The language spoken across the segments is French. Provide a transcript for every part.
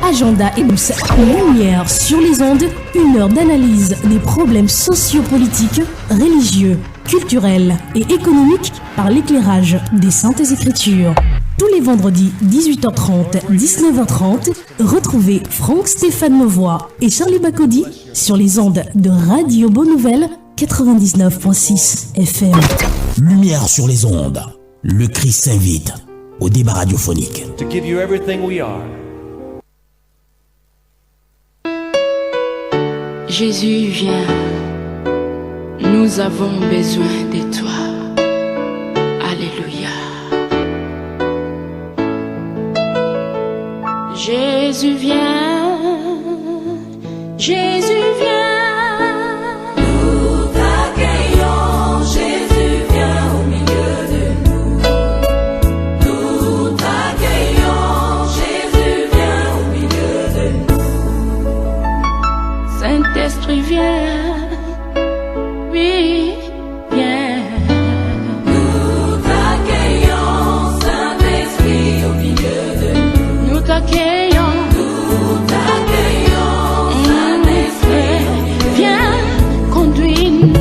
Agenda et Mousse, lumière sur les ondes, une heure d'analyse des problèmes sociopolitiques, religieux, culturels et économiques par l'éclairage des Saintes Écritures. Tous les vendredis 18h30, 19h30, retrouvez Franck Stéphane Mauvois et Charlie Bacody sur les ondes de Radio Bonne Nouvelle 99.6 FM. Lumière sur les ondes. Le Christ s'invite au débat radiophonique. To give you everything we are. Jésus, viens, nous avons besoin de toi. Alléluia. Jésus, viens, Jésus, viens. Nous t'accueillons, Jésus, viens au milieu de nous. Nous t'accueillons, Jésus, viens au milieu de nous. Saint-Esprit, viens, oui, viens. Nous t'accueillons, Saint-Esprit, au milieu de nous. Nous t'accueillons, Saint-Esprit, viens, conduis-nous.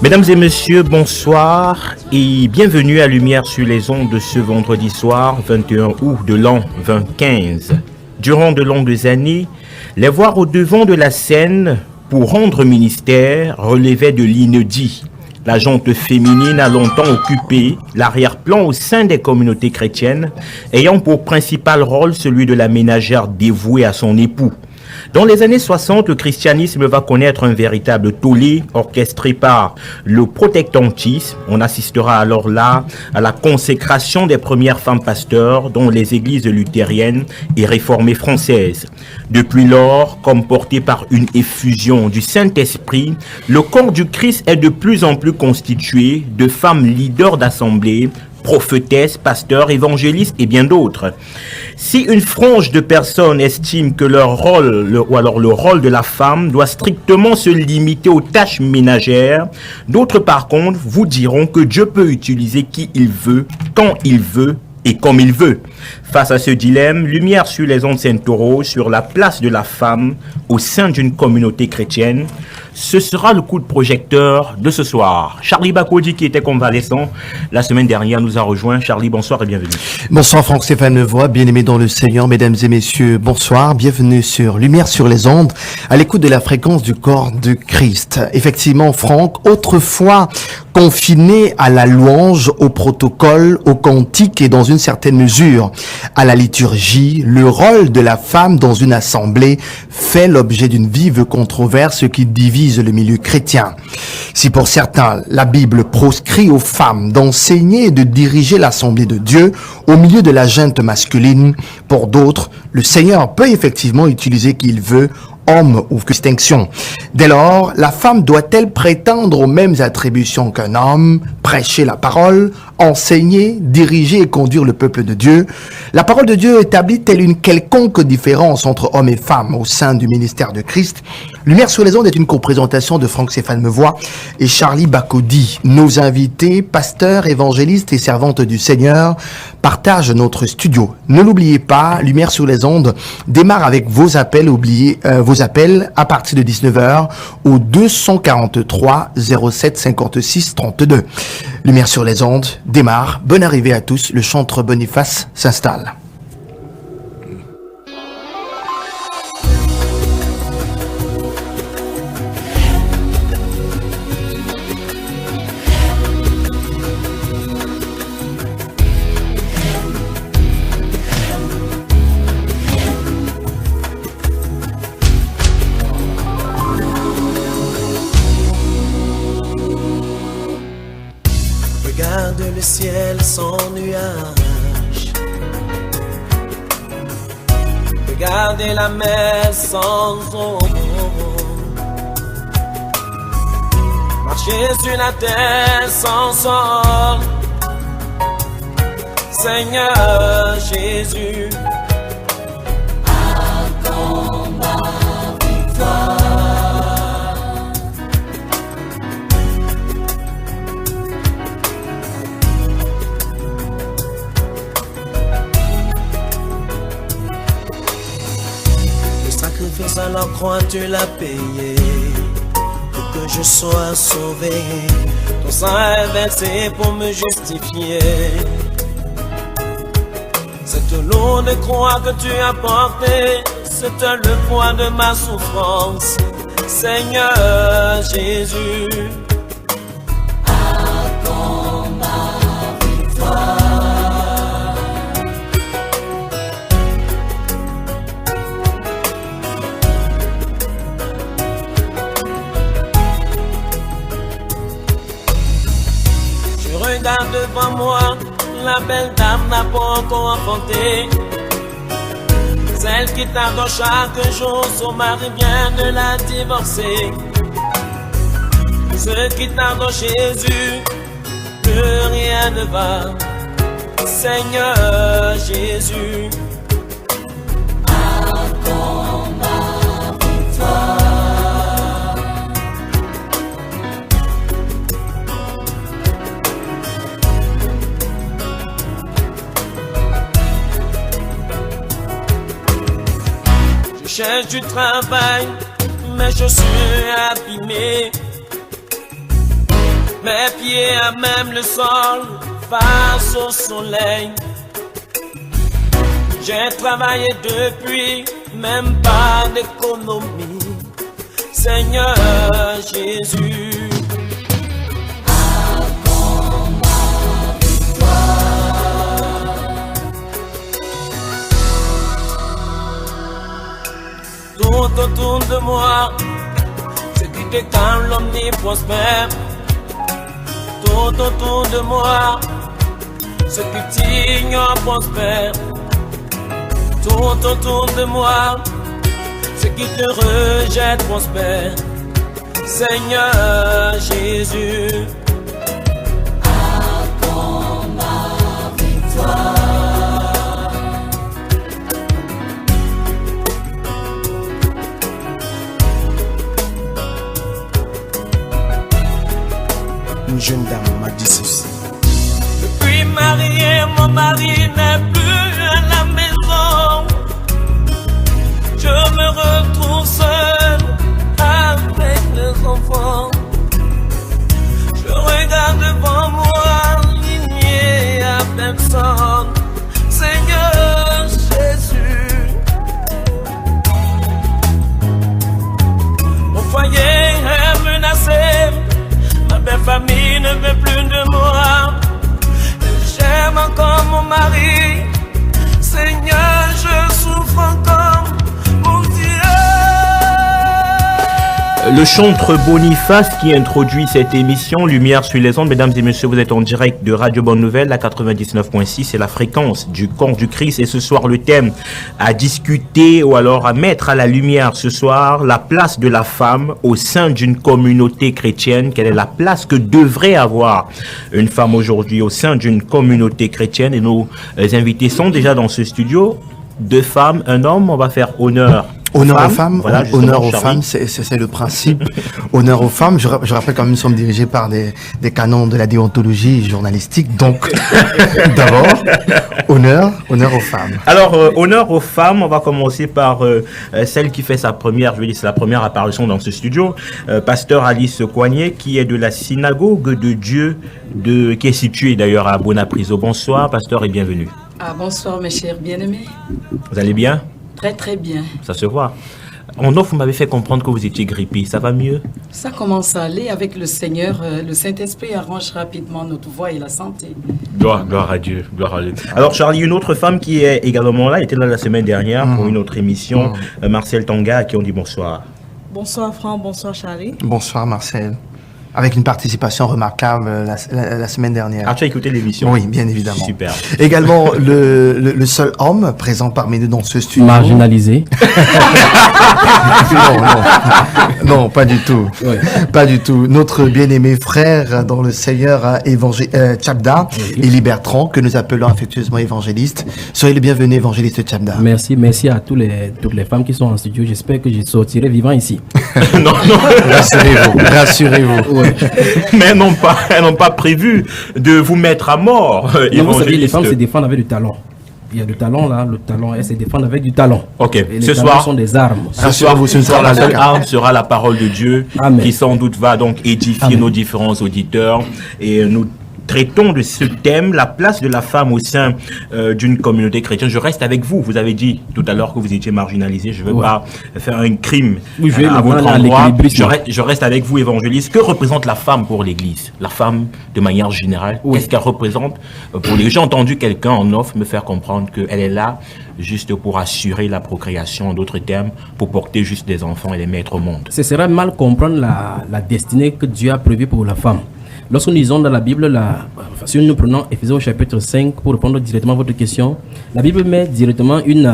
Mesdames et messieurs, bonsoir et bienvenue à Lumière sur les ondes de ce vendredi soir 21 août de l'an 2015. Durant de longues années, les voir au devant de la scène pour rendre ministère relevait de l'inédit. La gente féminine a longtemps occupé l'arrière-plan au sein des communautés chrétiennes, ayant pour principal rôle celui de la ménagère dévouée à son époux. Dans les années 60, le christianisme va connaître un véritable tollé orchestré par le protestantisme. On assistera alors là à la consécration des premières femmes pasteurs dont les églises luthériennes et réformées françaises. Depuis lors, comme porté par une effusion du Saint-Esprit, le corps du Christ est de plus en plus constitué de femmes leaders d'assemblée, prophétesses, pasteurs, évangélistes et bien d'autres. Si une frange de personnes estime que leur rôle, le rôle de la femme doit strictement se limiter aux tâches ménagères, d'autres par contre vous diront que Dieu peut utiliser qui il veut, quand il veut et comme il veut. Face à ce dilemme, Lumière sur les ondes Saint-Taureau sur la place de la femme au sein d'une communauté chrétienne. Ce sera le coup de projecteur de ce soir. Charlie Bacody, qui était convalescent la semaine dernière, nous a rejoint. Charlie, bonsoir et bienvenue. Bonsoir Franck Stéphane Mauvois, bien-aimé dans le Seigneur, mesdames et messieurs, bonsoir, bienvenue sur Lumière sur les ondes, à l'écoute de la fréquence du corps de Christ. Effectivement, Franck, autrefois confiné à la louange, au protocole, au cantique et dans une certaine mesure à la liturgie, le rôle de la femme dans une assemblée fait l'objet d'une vive controverse qui divise le milieu chrétien. Si pour certains, la Bible proscrit aux femmes d'enseigner et de diriger l'assemblée de Dieu au milieu de la gente masculine, pour d'autres, le Seigneur peut effectivement utiliser qui il veut, homme ou distinction. Dès lors, la femme doit-elle prétendre aux mêmes attributions qu'un homme, prêcher la parole, enseigner, diriger et conduire le peuple de Dieu? La parole de Dieu établit-elle une quelconque différence entre hommes et femmes au sein du ministère de Christ? Lumière sur les ondes est une coprésentation de Franck Stéphane Mauvois et Charlie Bacody. Nos invités, pasteurs, évangélistes et servantes du Seigneur, partagent notre studio. Ne l'oubliez pas, Lumière sur les ondes démarre avec vos appels, vos appels à partir de 19h au 243 07 56 32. Lumière sur les ondes démarre. Bonne arrivée à tous. Le chantre Boniface s'installe. Regarde le ciel sans nuages. Regardez la mer sans ombre. Marchez sur la terre sans sol. Seigneur Jésus, accorde ma victoire. Christ à la croix tu l'as payé pour que je sois sauvé. Ton sang est versé pour me justifier. Cette lourde croix que tu as portée, c'est le poids de ma souffrance. Seigneur Jésus, Attends ma victoire. je regarde devant moi, la belle dame n'a pas encore enfanté. Celle qui t'adore chaque jour, son mari vient de la divorcer. Ceux qui t'adorent Jésus, que rien ne va. Seigneur Jésus, Attends ma victoire. je cherche du travail, mes chaussures abîmées. Mes pieds à même le sol, face au soleil. J'ai travaillé depuis, même pas d'économie. Seigneur Jésus, Attends ma victoire. tout autour de moi, ce qui te calme, l'omni prospère. Tout autour de moi, ce qui t'ignore prospère. Tout autour de moi, ce qui te rejette prospère. Seigneur Jésus, Attends ma victoire. une jeune dame m'a dit ceci. Depuis marié, mon mari n'est plus à la maison. Je me retrouve seul avec les enfants. Je regarde devant moi, il n'y a personne. Seigneur Jésus, mon foyer est menacé. Ma belle famille ne veut plus de moi. J'aime encore mon mari. Seigneur, je souffre encore, mon Dieu. Le chantre Boniface qui introduit cette émission Lumière sur les ondes. Mesdames et messieurs, vous êtes en direct de Radio Bonne Nouvelle, la 99.6, c'est la fréquence du corps du Christ. Et ce soir, le thème à discuter ou alors à mettre à la lumière ce soir, la place de la femme au sein d'une communauté chrétienne. Quelle est la place que devrait avoir une femme aujourd'hui au sein d'une communauté chrétienne? Et nos invités sont déjà dans ce studio. 2 femmes, 1 homme. On va faire honneur. Honneur aux femmes, voilà, honneur aux femmes, c'est le principe. Honneur aux femmes. Je rappelle quand même, nous sommes dirigés par des canons de la déontologie journalistique. Donc, d'abord, honneur aux femmes. Alors, honneur aux femmes. On va commencer par celle qui fait sa première, je veux dire, c'est la première apparition dans ce studio. Pasteur Alice Coignet, qui est de la synagogue de Dieu, qui est située d'ailleurs à Bonapriso. Bonsoir, pasteur, et bienvenue. Ah, bonsoir, mes chers bien-aimés. Vous allez bien? Très, très bien. Ça se voit. En off, vous m'avez fait comprendre que vous étiez grippé. Ça va mieux? Ça commence à aller avec le Seigneur. Le Saint-Esprit arrange rapidement notre voix et la santé. Gloire à Dieu. Gloire à Dieu. Alors, Charlie, une autre femme qui est également là, était là la semaine dernière pour une autre émission, Marcel Tanga, à qui on dit bonsoir. Bonsoir Franck, bonsoir Charlie. Bonsoir Marcel. Avec une participation remarquable la semaine dernière. Ah, tu as écouté l'émission? Oui, bien évidemment. Super. Également, le seul homme présent parmi nous dans ce studio. Marginalisé. Non, pas du tout. Ouais. Pas du tout. Notre bien-aimé frère dans le Seigneur, Tchabda, Élie Bertrand, que nous appelons affectueusement évangéliste. Soyez le bienvenu, évangéliste Tchabda. Merci à toutes les femmes qui sont en studio. J'espère que je sortirai vivant ici. non. Rassurez-vous. Ouais. Mais elles n'ont pas prévu de vous mettre à mort, Non, vous savez, les évangéliste. femmes se défendent avec du talent. Il y a du talent là, le talent, elle se défend avec du talent. Ok, et ce les talents soir sont des armes. Ce soir, la seule arme sera la parole de Dieu, Amen. qui sans doute va donc édifier Amen. nos différents auditeurs. Et nous traitons de ce thème, la place de la femme au sein d'une communauté chrétienne. Je reste avec vous. Vous avez dit tout à l'heure que vous étiez marginalisé. Je ne veux pas faire un crime à votre endroit. Je reste avec vous, évangéliste. Que représente la femme pour l'Église? La femme, de manière générale, qu'est-ce qu'elle représente pour les... J'ai entendu quelqu'un en off me faire comprendre qu'elle est là juste pour assurer la procréation, en d'autres termes, pour porter juste des enfants et les mettre au monde. Ce serait mal comprendre la destinée que Dieu a prévue pour la femme. Lorsque nous lisons dans la Bible, si nous prenons Éphésiens au chapitre 5 pour répondre directement à votre question, la Bible met directement une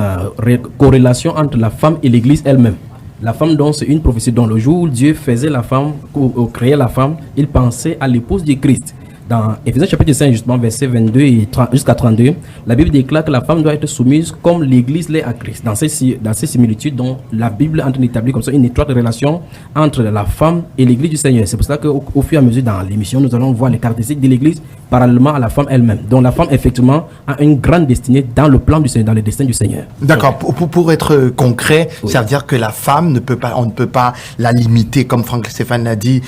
corrélation entre la femme et l'Église elle-même. La femme, donc, c'est une prophétie. Dans le jour où Dieu faisait la femme, ou créait la femme, il pensait à l'épouse du Christ. Dans Éphésiens chapitre 5, justement, versets 22 et jusqu'à 32, la Bible déclare que la femme doit être soumise comme l'Église l'est à Christ. Dans ces similitudes, donc, la Bible est en train d'établir comme ça une étroite relation entre la femme et l'Église du Seigneur. C'est pour cela qu'au fur et à mesure dans l'émission, nous allons voir les caractéristiques de l'Église parallèlement à la femme elle-même. Donc la femme, effectivement, a une grande destinée dans le plan du Seigneur, dans le destin du Seigneur. D'accord. Pour être concret, ça veut dire que la femme on ne peut pas la limiter, comme Franck Stéphane l'a dit,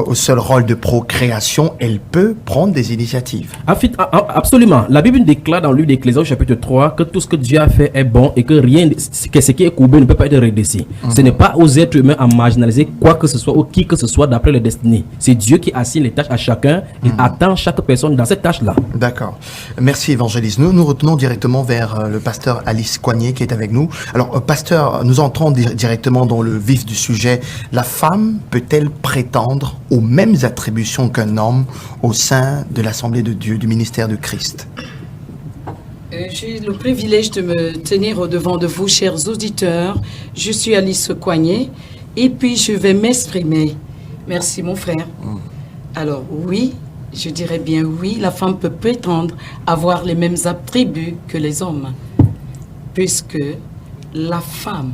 au seul rôle de procréation. Elle peut prendre des initiatives. Absolument. La Bible déclare dans le livre d'Ecclésiaste chapitre 3 que tout ce que Dieu a fait est bon et que ce qui est courbé ne peut pas être redressé. Ce n'est pas aux êtres humains à marginaliser quoi que ce soit ou qui que ce soit d'après les destinées. C'est Dieu qui assigne les tâches à chacun. Il attend chaque personne dans cette tâche-là. D'accord. Merci, évangéliste. Nous retournons directement vers le pasteur Alice Coignet qui est avec nous. Alors, pasteur, nous entrons directement dans le vif du sujet. La femme peut-elle prétendre aux mêmes attributions qu'un homme au sein de l'Assemblée de Dieu, du ministère de Christ? J'ai le privilège de me tenir au-devant de vous, chers auditeurs. Je suis Alice Coignet et puis je vais m'exprimer. Merci, mon frère. Alors, oui, je dirais bien oui, la femme peut prétendre avoir les mêmes attributs que les hommes, puisque la femme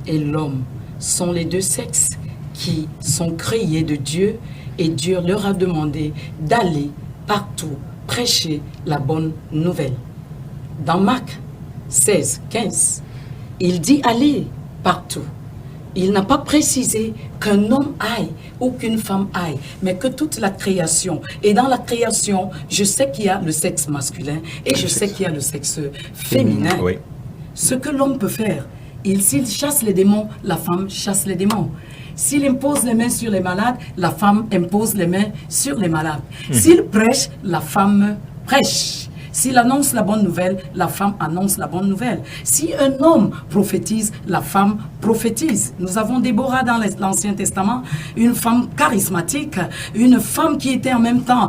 et l'homme sont les deux sexes qui sont créés de Dieu et Dieu leur a demandé d'aller partout prêcher la bonne nouvelle. Dans Marc 16, 15, il dit aller partout. Il n'a pas précisé qu'un homme aille ou qu'une femme aille, mais que toute la création. Et dans la création, je sais qu'il y a le sexe masculin et je sais qu'il y a le sexe féminin. Oui. Ce que l'homme peut faire, s'il chasse les démons, la femme chasse les démons. S'il impose les mains sur les malades, la femme impose les mains sur les malades. S'il prêche, la femme prêche. S'il annonce la bonne nouvelle, la femme annonce la bonne nouvelle. Si un homme prophétise, la femme prophétise. Nous avons Déborah dans l'Ancien Testament, une femme charismatique, une femme qui était en même temps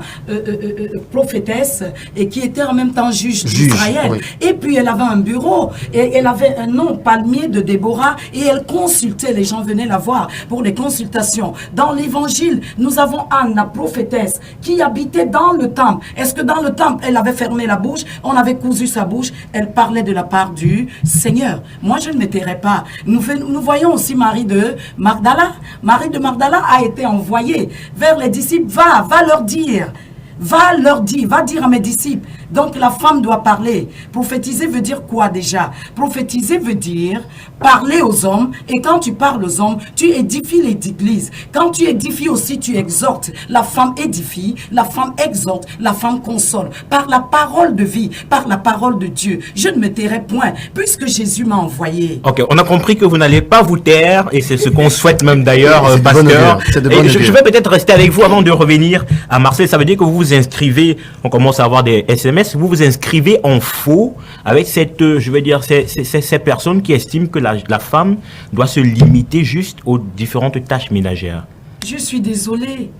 prophétesse et qui était en même temps juge d'Israël. Oui. Et puis elle avait un bureau et elle avait un nom palmier de Déborah et elle consultait, les gens venaient la voir pour les consultations. Dans l'Évangile, nous avons Anne, la prophétesse, qui habitait dans le temple. Est-ce que dans le temple, elle avait fermé la bouche, on avait cousu sa bouche, elle parlait de la part du Seigneur. Moi, je ne me tairai pas. Nous voyons aussi Marie de Magdala. Marie de Magdala a été envoyée vers les disciples. Va leur dire, va dire à mes disciples. Donc la femme doit parler. Prophétiser veut dire quoi déjà? Prophétiser veut dire parler aux hommes. Et quand tu parles aux hommes, tu édifies l'église. Quand tu édifies aussi, tu exhortes. La femme édifie, la femme exhorte, la femme console. Par la parole de vie, par la parole de Dieu. Je ne me tairai point, puisque Jésus m'a envoyé. Ok, on a compris que vous n'allez pas vous taire, et c'est ce qu'on souhaite même d'ailleurs, pasteur. Je vais peut-être rester avec vous avant de revenir à Marseille. Ça veut dire que vous vous inscrivez, on commence à avoir des SMS, vous vous inscrivez en faux avec cette, je veux dire, ces personnes qui estiment que la femme doit se limiter juste aux différentes tâches ménagères. Je suis désolée,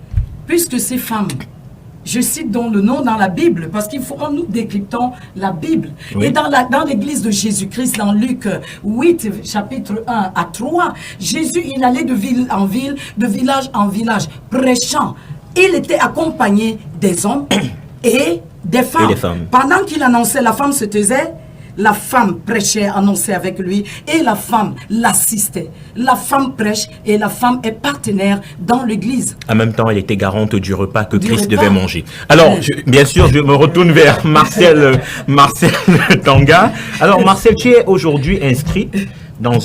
puisque ces femmes, je cite donc le nom dans la Bible, parce qu'il faut que nous décryptons la Bible. Oui. Et dans l'église de Jésus-Christ, dans Luc 8, chapitre 1 à 3, Jésus, il allait de ville en ville, de village en village, prêchant. Il était accompagné des hommes et des femmes. Et les femmes. Pendant qu'il annonçait, la femme se taisait, la femme prêchait, annonçait avec lui et la femme l'assistait. La femme prêche et la femme est partenaire dans l'église. En même temps, elle était garante du repas que Du Christ repas. devait manger. Alors, bien sûr, je me retourne vers Marcel Tanga. Alors, Marcel, tu es aujourd'hui inscrit dans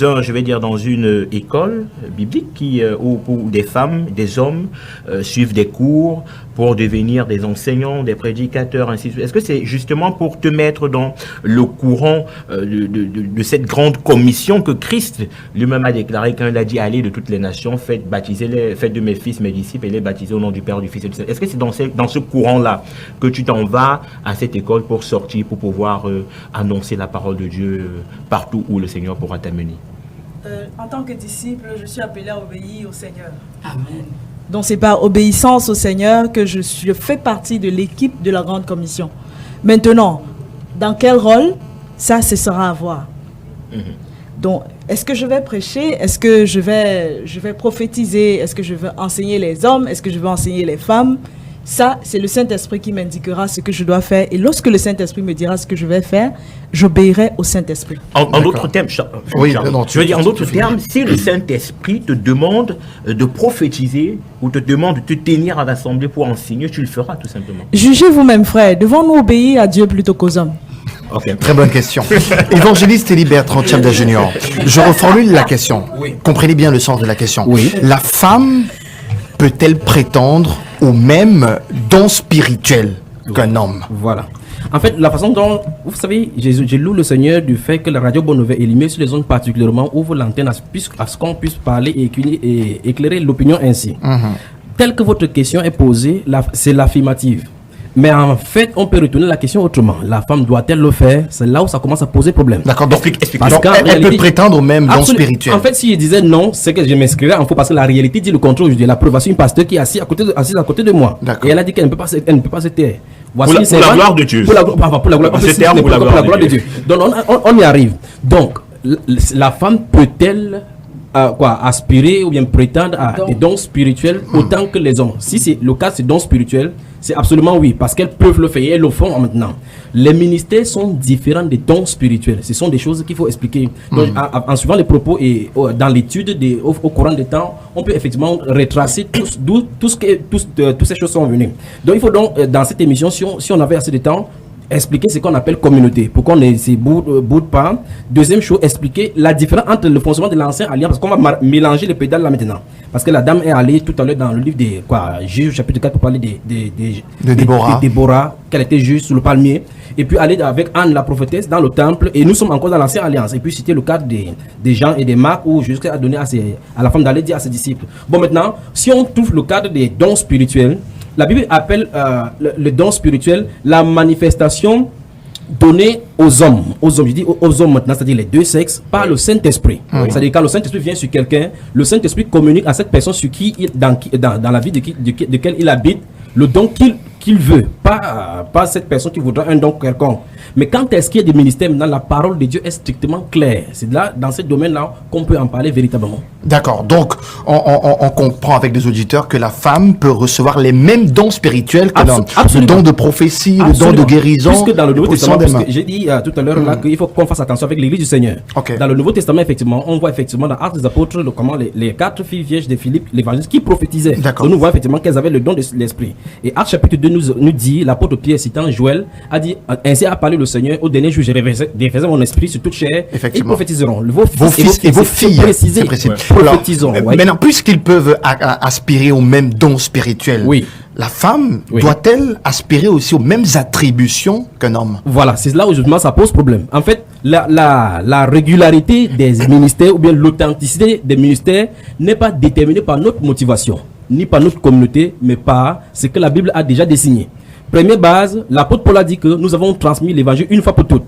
dans une école biblique où des femmes, des hommes suivent des cours pour devenir des enseignants, des prédicateurs, ainsi de suite. Est-ce que c'est justement pour te mettre dans le courant de cette grande commission que Christ lui-même a déclaré quand il a dit allez de toutes les nations, faites de mes fils mes disciples et les baptisez au nom du Père, du Fils et du Saint. Est-ce que c'est dans ce courant-là que tu t'en vas à cette école pour sortir, pour pouvoir annoncer la parole de Dieu partout où le Seigneur pourra t'amener? En tant que disciple, je suis appelé à obéir au Seigneur. Amen. Donc c'est par obéissance au Seigneur que je fais partie de l'équipe de la Grande Commission. Maintenant, dans quel rôle? Ça, ce sera à voir. Donc, est-ce que je vais prêcher? Est-ce que je vais prophétiser? Est-ce que je vais enseigner les hommes? Est-ce que je vais enseigner les femmes? Ça, c'est le Saint-Esprit qui m'indiquera ce que je dois faire. Et lorsque le Saint-Esprit me dira ce que je vais faire, j'obéirai au Saint-Esprit. En d'autres termes, en d'autres termes, si le Saint-Esprit te demande de prophétiser ou te demande de te tenir à l'assemblée pour enseigner, tu le feras tout simplement. Jugez vous-même, frère. Devons-nous obéir à Dieu plutôt qu'aux hommes? Okay. Très bonne question. Évangéliste Élie Bertrand Tchamda Junior, je reformule la question. Oui. Comprenez bien le sens de la question. Oui. La femme peut-elle prétendre au même don spirituel qu'un homme? Voilà. En fait, la façon dont, vous savez, je loue le Seigneur du fait que la radio Bonne Nouvelle élimée sur les zones particulièrement ouvre l'antenne à ce qu'on puisse parler et éclairer l'opinion ainsi. Telle que votre question est posée, c'est l'affirmative. Mais en fait, on peut retourner la question autrement. La femme doit-elle le faire? C'est là où ça commence à poser problème. D'accord, donc, Parce donc elle peut prétendre au même don spirituel. En fait, si je disais non, c'est que je m'inscrirais en faux parce que la réalité dit le contraire aujourd'hui. La preuve, c'est une pasteur qui est assise à côté de moi. Et elle a dit qu'elle ne peut pas se taire. Voici pour la gloire de Dieu. Pour la gloire de Dieu. Donc, on y arrive. Donc, la femme peut-elle aspirer ou bien prétendre à des dons spirituels autant que les hommes? Si c'est le cas, c'est dons spirituels, c'est absolument oui, parce qu'elles peuvent le faire et elles le font maintenant. Les ministères sont différents des dons spirituels. Ce sont des choses qu'il faut expliquer. Donc, en suivant les propos et dans l'étude au courant des temps, on peut effectivement retracer d'où toutes ces choses sont venues. Donc, il faut donc, dans cette émission, si on avait assez de temps, expliquer ce qu'on appelle communauté, pour qu'on ne s'y boude pas. Deuxième chose, expliquer la différence entre le fonctionnement de l'ancien alliance, parce qu'on va mélanger les pédales là maintenant. Parce que la dame est allée tout à l'heure dans le livre des Juges chapitre 4 pour parler de Déborah, qu'elle était juge sous le palmier, et puis aller avec Anne la prophétesse dans le temple, et nous sommes encore dans l'ancienne alliance. Et puis c'était le cadre des Jean et des Marc où Jésus a donné à la femme d'aller dire à ses disciples. Bon, maintenant, si on trouve le cadre des dons spirituels, la Bible appelle le don spirituel la manifestation donnée aux hommes. Je dis aux hommes maintenant, c'est-à-dire les deux sexes, par le Saint-Esprit. C'est-à-dire quand le Saint-Esprit vient sur quelqu'un, le Saint-Esprit communique à cette personne sur dans la vie de quelle il habite, le don qu'il veut, pas cette personne qui voudra un don quelconque. Mais quand est-ce qu'il y a des ministères, maintenant la parole de Dieu est strictement claire. C'est là, dans ce domaine-là, qu'on peut en parler véritablement. D'accord, donc on comprend avec des auditeurs que la femme peut recevoir les mêmes dons spirituels que l'homme. Le don de prophétie, le don de guérison. Puisque dans le Nouveau Testament, j'ai dit tout à l'heure là qu'il faut qu'on fasse attention avec l'Église du Seigneur. Dans le Nouveau Testament, effectivement, on voit effectivement dans Actes des Apôtres comment les 4 filles vierges de Philippe, l'évangéliste, qui prophétisaient. Donc nous voyons effectivement qu'elles avaient le don de l'Esprit. Et Actes chapitre 2 nous dit, l'apôtre Pierre citant Joël, a dit, ainsi a parlé le Seigneur, au dernier jour, je déverserai mon esprit sur toute chair, ils prophétiseront. Vos fils et vos filles, c'est précis. Prophétisons. Maintenant, puisqu'ils peuvent aspirer aux mêmes dons spirituels, la femme doit-elle aspirer aussi aux mêmes attributions qu'un homme? Voilà, c'est là où justement ça pose problème. En fait, la régularité des ministères ou bien l'authenticité des ministères n'est pas déterminée par notre motivation, ni par notre communauté, mais par ce que la Bible a déjà désigné. Première base, l'apôtre Paul a dit que nous avons transmis l'évangile une fois pour toutes.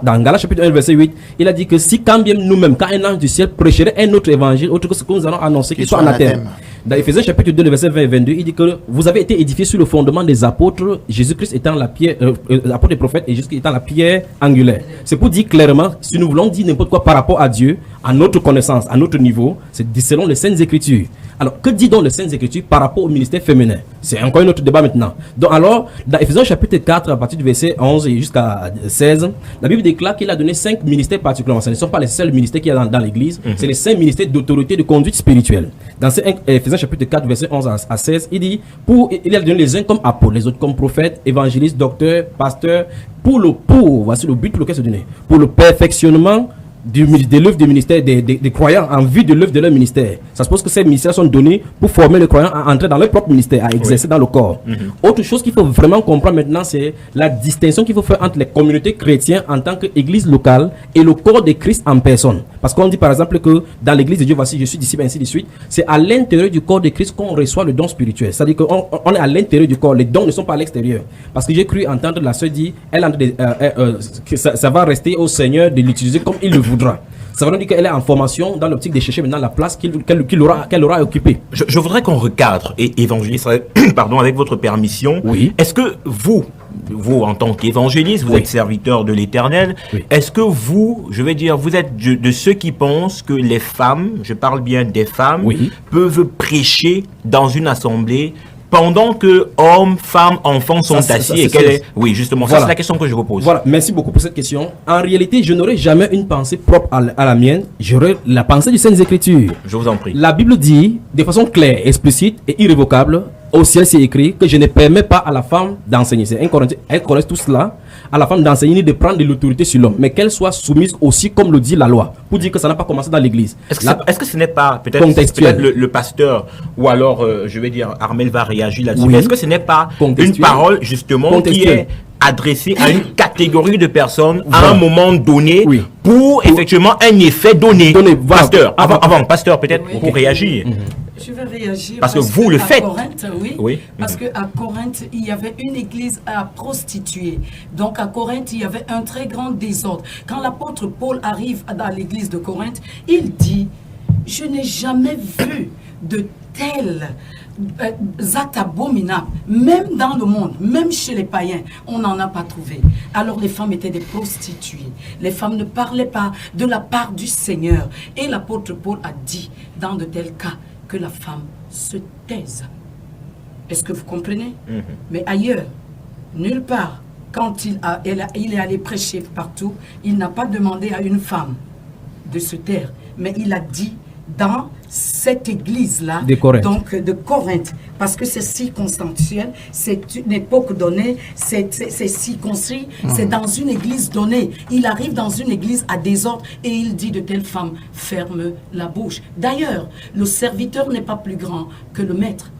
Dans Galates chapitre 1 verset 8, il a dit que si quand bien nous-mêmes, quand un ange du ciel prêcherait un autre évangile, autre que ce que nous allons annoncer, qu'il soit anathème. Dans Ephésiens chapitre 2 verset 20 et 22, il dit que vous avez été édifiés sur le fondement des apôtres, Jésus-Christ étant la pierre, l'apôtre des prophètes et Jésus-Christ étant la pierre angulaire. C'est pour dire clairement, si nous voulons dire n'importe quoi par rapport à Dieu, à notre connaissance, à notre niveau, c'est selon les saintes écritures. Alors, que dit donc les Saintes Écritures par rapport au ministère féminin? C'est encore un autre débat maintenant. Donc, alors, dans Éphésiens chapitre 4, à partir du verset 11 et jusqu'à 16, la Bible déclare qu'il a donné 5 ministères particulièrement. Ce ne sont pas les seuls ministères qu'il y a dans l'Église, c'est les 5 ministères d'autorité de conduite spirituelle. Dans Éphésiens chapitre 4, verset 11 à 16, il dit, il a donné les uns comme apôtres, les autres comme prophètes, évangélistes, docteurs, pasteurs, voici le but pour lequel c'est donné, pour le perfectionnement de l'œuvre du ministère des croyants en vue de l'œuvre de leur ministère. Ça suppose que ces ministères sont donnés pour former les croyants à entrer dans leur propre ministère, à exercer dans le corps. Autre chose qu'il faut vraiment comprendre maintenant, c'est la distinction qu'il faut faire entre les communautés chrétiennes en tant qu'église locale et le corps de Christ en personne. Parce qu'on dit par exemple que dans l'église de Dieu, voici je suis disciple, ainsi de suite. C'est à l'intérieur du corps de Christ qu'on reçoit le don spirituel. C'est-à-dire qu'on est à l'intérieur du corps, les dons ne sont pas à l'extérieur. Parce que j'ai cru entendre la sœur dire, que ça va rester au Seigneur de l'utiliser comme il le voudra. Ça veut dire qu'elle est en formation dans l'optique de chercher maintenant la place qu'elle aura occupée. Je voudrais qu'on recadre, et évangéliste, pardon, avec votre permission. Oui. Est-ce que vous en tant qu'évangéliste, vous êtes serviteur de l'Éternel, est-ce que vous êtes de ceux qui pensent que les femmes, je parle bien des femmes, peuvent prêcher dans une assemblée pendant que hommes, femmes, enfants sont assis et qu'elle est... Oui, justement, ça c'est la question que je vous pose. Voilà, merci beaucoup pour cette question. En réalité, je n'aurai jamais une pensée propre à la mienne. J'aurai la pensée du Saintes Écritures. Je vous en prie. La Bible dit, de façon claire, explicite et irrévocable, au ciel c'est écrit que je ne permets pas à la femme d'enseigner. C'est 1 Corinthiens, elle connaît tout cela. À la femme d'enseigner ni de prendre de l'autorité sur l'homme, mais qu'elle soit soumise aussi comme le dit la loi, pour dire que ça n'a pas commencé dans l'église. Est-ce que ce n'est pas peut-être le pasteur, ou alors Armel va réagir là-dessus, mais est-ce que ce n'est pas une parole justement qui est adressée à une catégorie de personnes à un moment donné pour effectivement un effet donné? Pasteur, pasteur peut-être pour réagir. Je vais réagir parce que vous le faites. Corinthe, parce qu'à Corinthe, il y avait une église à prostituer. Donc à Corinthe, il y avait un très grand désordre. Quand l'apôtre Paul arrive dans l'église de Corinthe, il dit, je n'ai jamais vu de tels actes abominables, même dans le monde, même chez les païens, on n'en a pas trouvé. Alors les femmes étaient des prostituées. Les femmes ne parlaient pas de la part du Seigneur. Et l'apôtre Paul a dit, dans de tels cas, que la femme se taise. Est-ce que vous comprenez? Mais ailleurs, nulle part, quand il est allé prêcher partout, il n'a pas demandé à une femme de se taire, mais il a dit dans cette église-là, donc de Corinthe, parce que c'est circonstanciel, c'est une époque donnée, c'est circonscrit, c'est dans une église donnée. Il arrive dans une église à désordre et il dit de telle femme, ferme la bouche. D'ailleurs, le serviteur n'est pas plus grand que le maître.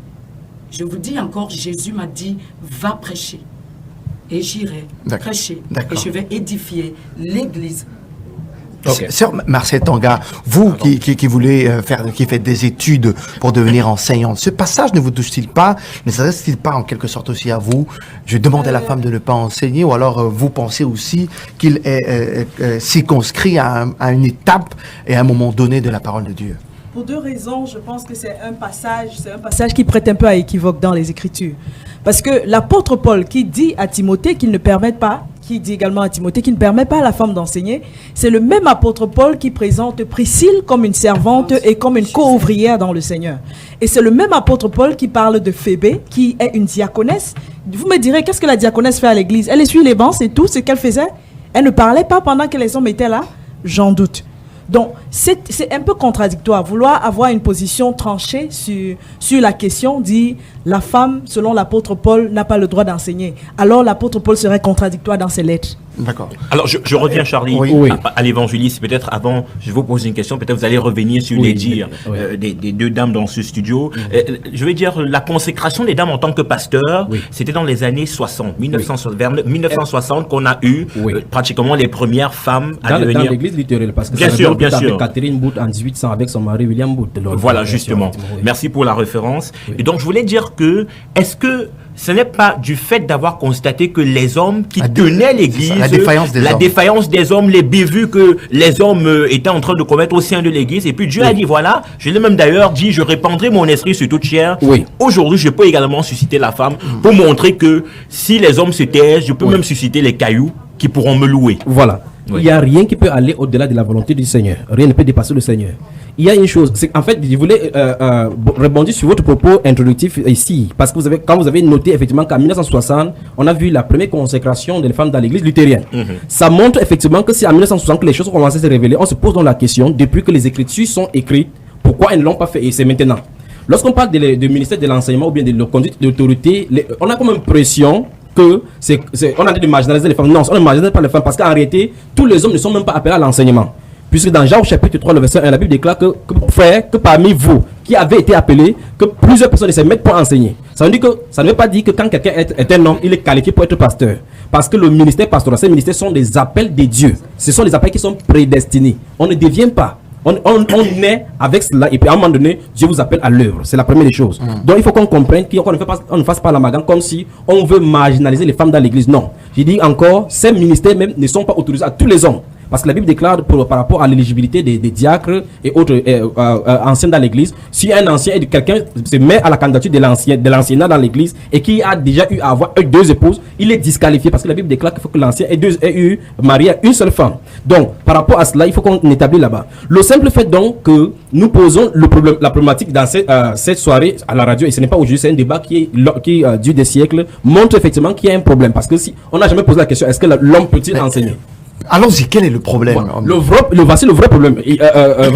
Je vous dis encore, Jésus m'a dit, va prêcher. Et j'irai prêcher. Et je vais édifier l'église. Sœur Marcel Tonga, vous qui voulez qui faites des études pour devenir enseignante, ce passage ne vous touche-t-il pas? Ne s'adresse-t-il pas en quelque sorte aussi à vous? Je demande à la femme de ne pas enseigner, ou alors vous pensez aussi qu'il est circonscrit à une étape et à un moment donné de la parole de Dieu? Pour deux raisons, je pense que c'est un passage qui prête un peu à équivoque dans les Écritures. Parce que l'apôtre Paul qui dit à Timothée qu'il ne permet pas, qui dit également à Timothée qu'il ne permet pas à la femme d'enseigner, c'est le même apôtre Paul qui présente Priscille comme une servante et comme une co-ouvrière dans le Seigneur. Et c'est le même apôtre Paul qui parle de Phébé, qui est une diaconesse. Vous me direz, qu'est-ce que la diaconesse fait à l'église? Elle essuie les bancs, c'est tout ce qu'elle faisait. Elle ne parlait pas pendant que les hommes étaient là? J'en doute. Donc, c'est un peu contradictoire. Vouloir avoir une position tranchée sur la question, dit la femme, selon l'apôtre Paul, n'a pas le droit d'enseigner. Alors, l'apôtre Paul serait contradictoire dans ses lettres. D'accord. Alors, je reviens, Charlie, à l'évangéliste. Peut-être avant, je vais vous poser une question. Peut-être vous allez revenir sur les dires des deux dames dans ce studio. Je vais dire, la consécration des dames en tant que pasteur, c'était dans les années 60, vers 1960 qu'on a eu pratiquement les premières femmes à devenir... Dans l'église littérale, parce que bien sûr. Avec Catherine Booth en 1800 avec son mari William Booth. Voilà, justement. Merci pour la référence. Et donc, je voulais dire que, est-ce que ce n'est pas du fait d'avoir constaté que les hommes qui tenaient l'église, la défaillance des hommes, les bévues que les hommes étaient en train de commettre au sein de l'église, et puis Dieu a dit, voilà, je l'ai même d'ailleurs dit, je répandrai mon esprit sur toute chair. Aujourd'hui, je peux également susciter la femme pour montrer que si les hommes se taisent, je peux même susciter les cailloux qui pourront me louer. Voilà. Il n'y a rien qui peut aller au-delà de la volonté du Seigneur. Rien ne peut dépasser le Seigneur. Il y a une chose, c'est en fait, je voulais rebondir sur votre propos introductif ici, parce que quand vous avez noté effectivement qu'en 1960, on a vu la première consécration des femmes dans l'église luthérienne. Ça montre effectivement que c'est en 1960 que les choses ont commencé à se révéler. On se pose donc la question, depuis que les Écritures sont écrites, pourquoi elles ne l'ont pas fait? Et c'est maintenant. Lorsqu'on parle du ministère de l'enseignement ou bien de la conduite d'autorité, on a comme impression que on a de marginaliser les femmes. Non, on ne marginalise pas les femmes parce qu'en réalité, tous les hommes ne sont même pas appelés à l'enseignement. Puisque dans Jean chapitre 3, le verset 1, la Bible déclare que parmi vous qui avez été appelés, que plusieurs personnes se mettent pour enseigner. Ça ne veut pas dire que quand quelqu'un est un homme, il est qualifié pour être pasteur. Parce que le ministère pastoral, ces ministères sont des appels de Dieu. Ce sont des appels qui sont prédestinés. On ne devient pas. On est avec cela et puis à un moment donné, Dieu vous appelle à l'œuvre. C'est la première des choses. Donc il faut qu'on comprenne qu'on ne fasse pas l'amalgame comme si on veut marginaliser les femmes dans l'église. Non. Je dis encore, ces ministères même ne sont pas autorisés à tous les hommes. Parce que la Bible déclare par rapport à l'éligibilité des diacres et autres anciens dans l'église, si un ancien et quelqu'un se met à la candidature de l'ancien dans l'église et qui a déjà eu à avoir 2 épouses, il est disqualifié parce que la Bible déclare qu'il faut que l'ancien ait eu marié à une seule femme. Donc, par rapport à cela, il faut qu'on établisse là-bas. Le simple fait donc que nous posons la problématique dans cette soirée à la radio, et ce n'est pas aujourd'hui, c'est un débat qui dure des siècles, montre effectivement qu'il y a un problème. Parce que si on n'a jamais posé la question, est-ce que l'homme peut-il enseigner? Allons-y, quel est le problème? Voici le vrai problème.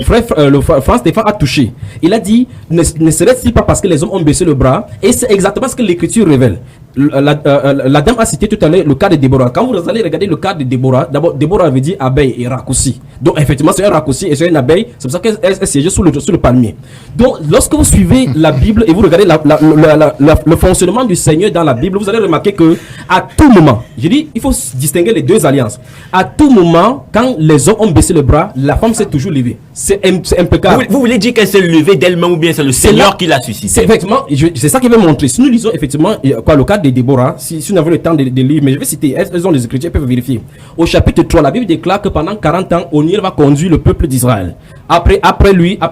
Frère Stéphane a touché. Il a dit, ne serait-il pas parce que les hommes ont baissé le bras? Et c'est exactement ce que l'Écriture révèle. La dame a cité tout à l'heure le cas de Déborah. Quand vous allez regarder le cas de Déborah, d'abord Déborah avait dit abeille et raccourci. Donc effectivement c'est un raccourci et c'est une abeille. C'est pour ça qu'elle siégeait sous le palmier. Donc lorsque vous suivez la Bible et vous regardez le fonctionnement du Seigneur dans la Bible, vous allez remarquer que à tout moment, je dis il faut distinguer les deux alliances. À tout moment, quand les hommes ont baissé le bras, la femme s'est toujours levée. C'est impeccable. Vous voulez dire qu'elle s'est levée d'elle-même ou bien c'est le Seigneur qui l'a suscité? C'est effectivement, c'est ça qu'il veut montrer. Si nous lisons effectivement le cas de Déborah, si nous avons le temps de lire, mais je vais citer, elles ont les Écritures, elles peuvent vérifier. Au chapitre 3, la Bible déclare que pendant 40 ans, Oniel va conduire le peuple d'Israël. Après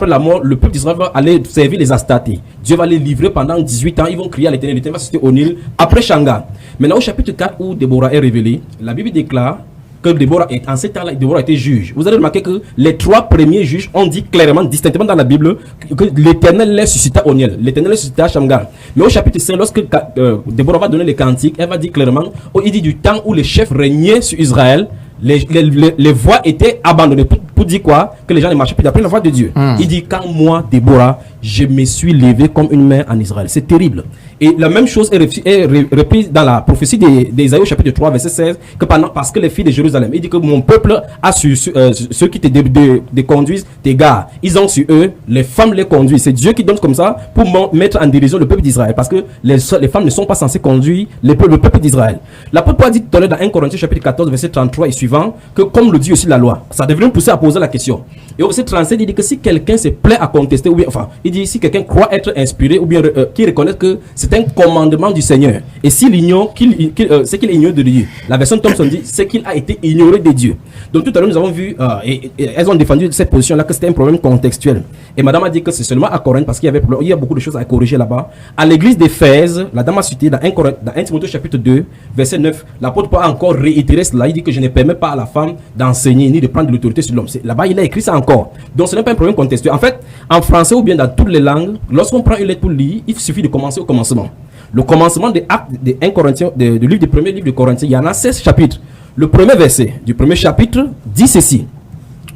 la mort, le peuple d'Israël va aller servir les Astatés. Dieu va les livrer pendant 18 ans, ils vont crier à l'Éternel. L'Éternel va citer Oniel après Shamgar. Maintenant, au chapitre 4 où Déborah est révélée, la Bible déclare que en ces temps-là, Déborah était juge. Vous allez remarquer que les 3 premiers juges ont dit clairement, distinctement dans la Bible, que l'Éternel les suscita Oniel, l'Éternel les suscita Shamgar. Mais au chapitre 5, lorsque Déborah va donner les cantiques, elle va dire clairement, il dit du temps où les chefs régnaient sur Israël, les voies étaient abandonnées. Pour dire quoi? Que les gens ne marchaient plus d'après la voie de Dieu. Il dit, quand moi, Déborah, je me suis levé comme une main en Israël. C'est terrible. Et la même chose est reprise dans la prophétie d'Ésaïe au chapitre 3, verset 16, que parce que les filles de Jérusalem, il dit que mon peuple a sur ceux qui te conduisent, tes gars, ils ont sur eux, les femmes les conduisent. C'est Dieu qui donne comme ça pour mettre en dérision le peuple d'Israël. Parce que les femmes ne sont pas censées conduire le peuple d'Israël. L'apôtre Paul dit tout à l'heure dans 1 Corinthiens chapitre 14, verset 33 et suivant, que comme le dit aussi la loi, ça devrait nous pousser à poser la question. Et au verset 37, il dit que si quelqu'un se plaît à contester, ou bien, enfin, il dit si quelqu'un croit être inspiré, ou bien qui reconnaît que c'est un commandement du Seigneur, et s'il ignore, c'est qu'il ignore de Dieu. La version Thompson dit c'est qu'il a été ignoré de Dieu. Donc tout à l'heure, nous avons vu, et elles ont défendu cette position-là, que c'était un problème contextuel. Et madame a dit que c'est seulement à Corinthe, parce qu'il y a beaucoup de choses à corriger là-bas. À l'église d'Éphèse, la dame a cité dans 1 Timothée chapitre 2, verset 9, l'apôtre Paul a encore réitéré cela. Il dit que je ne permets pas à la femme d'enseigner ni de prendre de l'autorité sur l'homme. Là-bas, il a écrit ça encore. Donc ce n'est pas un problème contextuel. En fait, en français ou bien dans toutes les langues, lorsqu'on prend une lettre pour lire, il suffit de commencer au commencement. Le commencement des actes de 1 Corinthiens, du premier livre de Corinthiens, il y en a 16 chapitres. Le premier verset du premier chapitre dit ceci.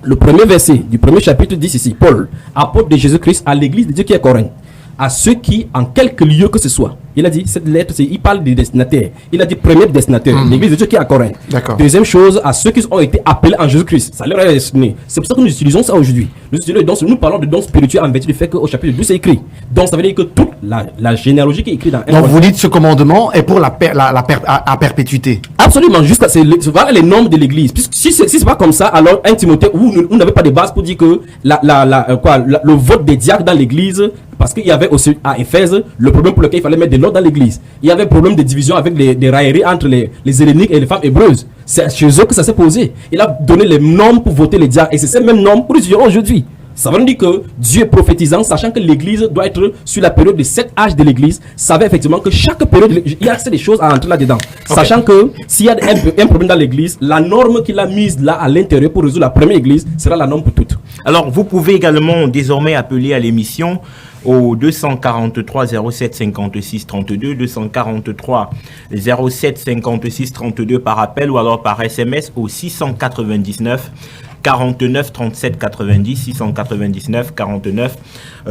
Le premier verset du premier chapitre dit ceci. Paul, apôtre de Jésus-Christ à l'église de Dieu qui est à Corinthe, à ceux qui, en quelque lieu que ce soit, il a dit, cette lettre, il parle des destinataires. Il a dit premier destinataire, l'église de Dieu qui est à Corinthe. Deuxième chose, à ceux qui ont été appelés en Jésus-Christ. Ça leur est destiné. C'est pour ça que nous utilisons ça aujourd'hui. Nous parlons de dons spirituels en vertu du fait qu'au chapitre 12, c'est écrit. Donc ça veut dire que toute la généalogie qui est écrite dans Donc vous dites ce commandement est pour à perpétuité. Absolument, jusqu'à voilà les normes de l'église. Si c'est pas comme ça, alors 1 Timothée, vous n'avez pas de base pour dire que le vote des diacres dans l'église, parce qu'il y avait aussi à Éphèse le problème pour lequel il fallait mettre de l'ordre dans l'église. Il y avait un problème de division avec des railleries entre les helléniques et les femmes hébreuses. C'est chez eux que ça s'est posé. Il a donné les normes pour voter les diacres. Et c'est ces mêmes normes que nous utilisons aujourd'hui. Ça veut dire que Dieu prophétisant, sachant que l'église doit être sur la période de 7 âges de l'église, savait effectivement que chaque période, il y a des choses à entrer là-dedans. Okay. Sachant que s'il y a un problème dans l'église, la norme qu'il a mise là à l'intérieur pour résoudre la première église sera la norme pour toutes. Alors, vous pouvez également désormais appeler à l'émission au 243 07 56 32, 243 07 56 32 par appel ou alors par SMS au 699 49 37 90, 699 49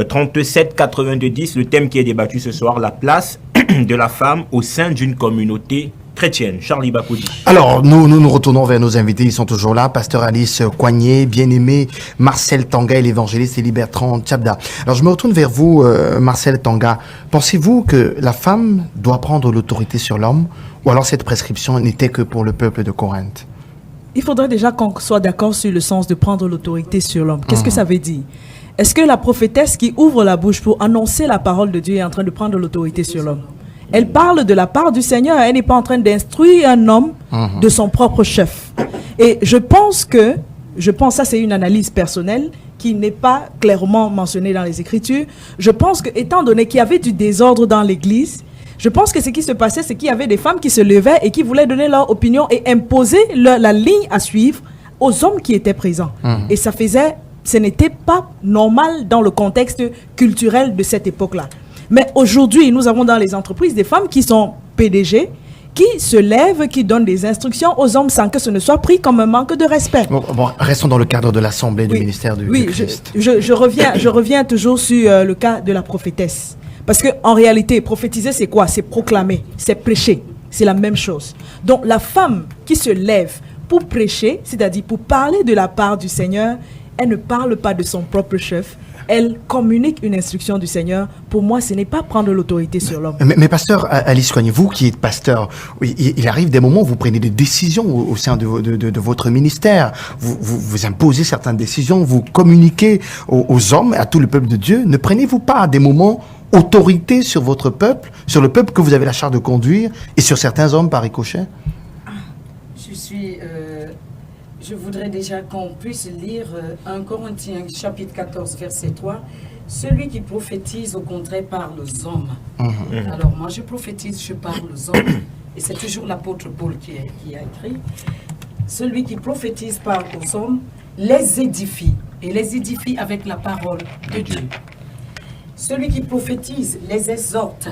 37 90. Le thème qui est débattu ce soir, la place de la femme au sein d'une communauté chrétienne. Charlie Bakoudi. Alors, nous retournons vers nos invités. Ils sont toujours là. Pasteur Alice Coignet, bien-aimé Marcel Tanga et l'évangéliste et Bertrand Tchabda. Alors, je me retourne vers vous, Marcel Tanga. Pensez-vous que la femme doit prendre l'autorité sur l'homme ou alors cette prescription n'était que pour le peuple de Corinthe? Il faudrait déjà qu'on soit d'accord sur le sens de prendre l'autorité sur l'homme. Qu'est-ce que ça veut dire? Est-ce que la prophétesse qui ouvre la bouche pour annoncer la parole de Dieu est en train de prendre l'autorité sur l'homme? Elle parle de la part du Seigneur. Elle n'est pas en train d'instruire un homme de son propre chef. Et je pense, ça c'est une analyse personnelle qui n'est pas clairement mentionnée dans les Écritures. Je pense que, étant donné qu'il y avait du désordre dans l'Église, je pense que ce qui se passait, c'est qu'il y avait des femmes qui se levaient et qui voulaient donner leur opinion et imposer la ligne à suivre aux hommes qui étaient présents. Et ce n'était pas normal dans le contexte culturel de cette époque-là. Mais aujourd'hui, nous avons dans les entreprises des femmes qui sont PDG, qui se lèvent, qui donnent des instructions aux hommes sans que ce ne soit pris comme un manque de respect. Bon, restons dans le cadre de l'Assemblée du ministère du Christ. Je reviens toujours sur le cas de la prophétesse. Parce qu'en réalité, prophétiser, c'est quoi? C'est proclamer, c'est prêcher. C'est la même chose. Donc, la femme qui se lève pour prêcher, c'est-à-dire pour parler de la part du Seigneur, elle ne parle pas de son propre chef. Elle communique une instruction du Seigneur. Pour moi, ce n'est pas prendre l'autorité sur l'homme. Mais pasteur Alice Coignet, vous qui êtes pasteur, il arrive des moments où vous prenez des décisions au sein de votre ministère. Vous imposez certaines décisions, vous communiquez aux hommes, à tout le peuple de Dieu. Ne prenez-vous pas à des moments autorité sur votre peuple, sur le peuple que vous avez la charge de conduire et sur certains hommes par ricochet? Je voudrais déjà qu'on puisse lire 1 Corinthiens chapitre 14 verset 3. Celui qui prophétise au contraire parle aux hommes. Alors moi je prophétise, je parle aux hommes. Et c'est toujours l'apôtre Paul qui a écrit. Celui qui prophétise parle aux hommes, les édifie. Et les édifie avec la parole de Dieu. Celui qui prophétise les exhorte.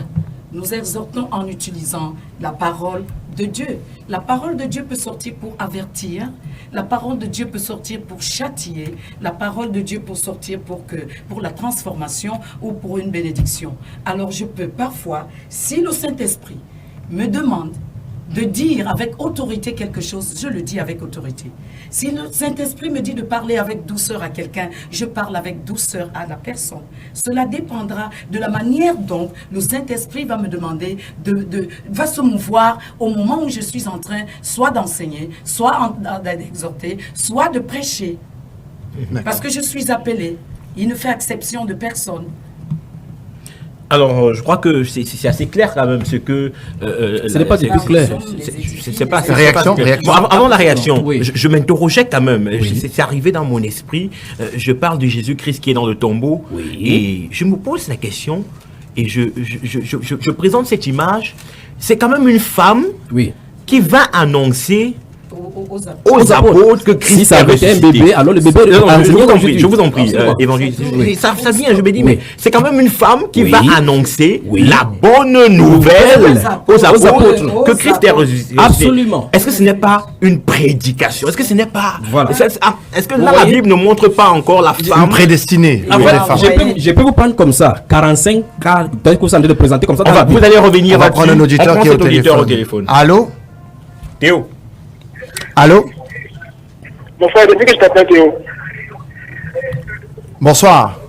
Nous exhortons en utilisant la parole de Dieu. La parole de Dieu peut sortir pour avertir. La parole de Dieu peut sortir pour châtier. La parole de Dieu peut sortir pour la transformation ou pour une bénédiction. Alors je peux parfois, si le Saint-Esprit me demande de dire avec autorité quelque chose, je le dis avec autorité. Si le Saint-Esprit me dit de parler avec douceur à quelqu'un, je parle avec douceur à la personne. Cela dépendra de la manière dont le Saint-Esprit va me demander va se mouvoir au moment où je suis en train soit d'enseigner, soit d'exhorter, soit de prêcher. Parce que je suis appelé. Il ne fait exception de personne. Alors, je crois que c'est assez clair quand même ce que... ce n'est pas du tout clair. C'est pas... Réaction. Bon, avant la réaction, oui. je m'interrogeais quand même. Oui. C'est arrivé dans mon esprit. Je parle de Jésus-Christ qui est dans le tombeau. Oui. Et je me pose la question et je présente cette image. C'est quand même une femme qui va annoncer... aux apôtres que Christ si ça avait été un bébé, alors le bébé... Je vous en prie, évangéliste. Ça vient, je me dis, mais c'est quand même une femme qui va annoncer la bonne nouvelle aux apôtres que Christ est ressuscité. Absolument. Est-ce que ce n'est pas une prédication? Est-ce que ce n'est pas... Voilà. Est-ce que là, la Bible ne montre pas encore la femme prédestinée? Je peux vous prendre comme ça, 45 cas, peut-être que vous êtes en train de présenter comme ça. Vous allez revenir on va prendre un auditeur qui est au téléphone. Allô? Théo? Allô? Bonsoir, depuis que je t'appelle Théo. Bonsoir.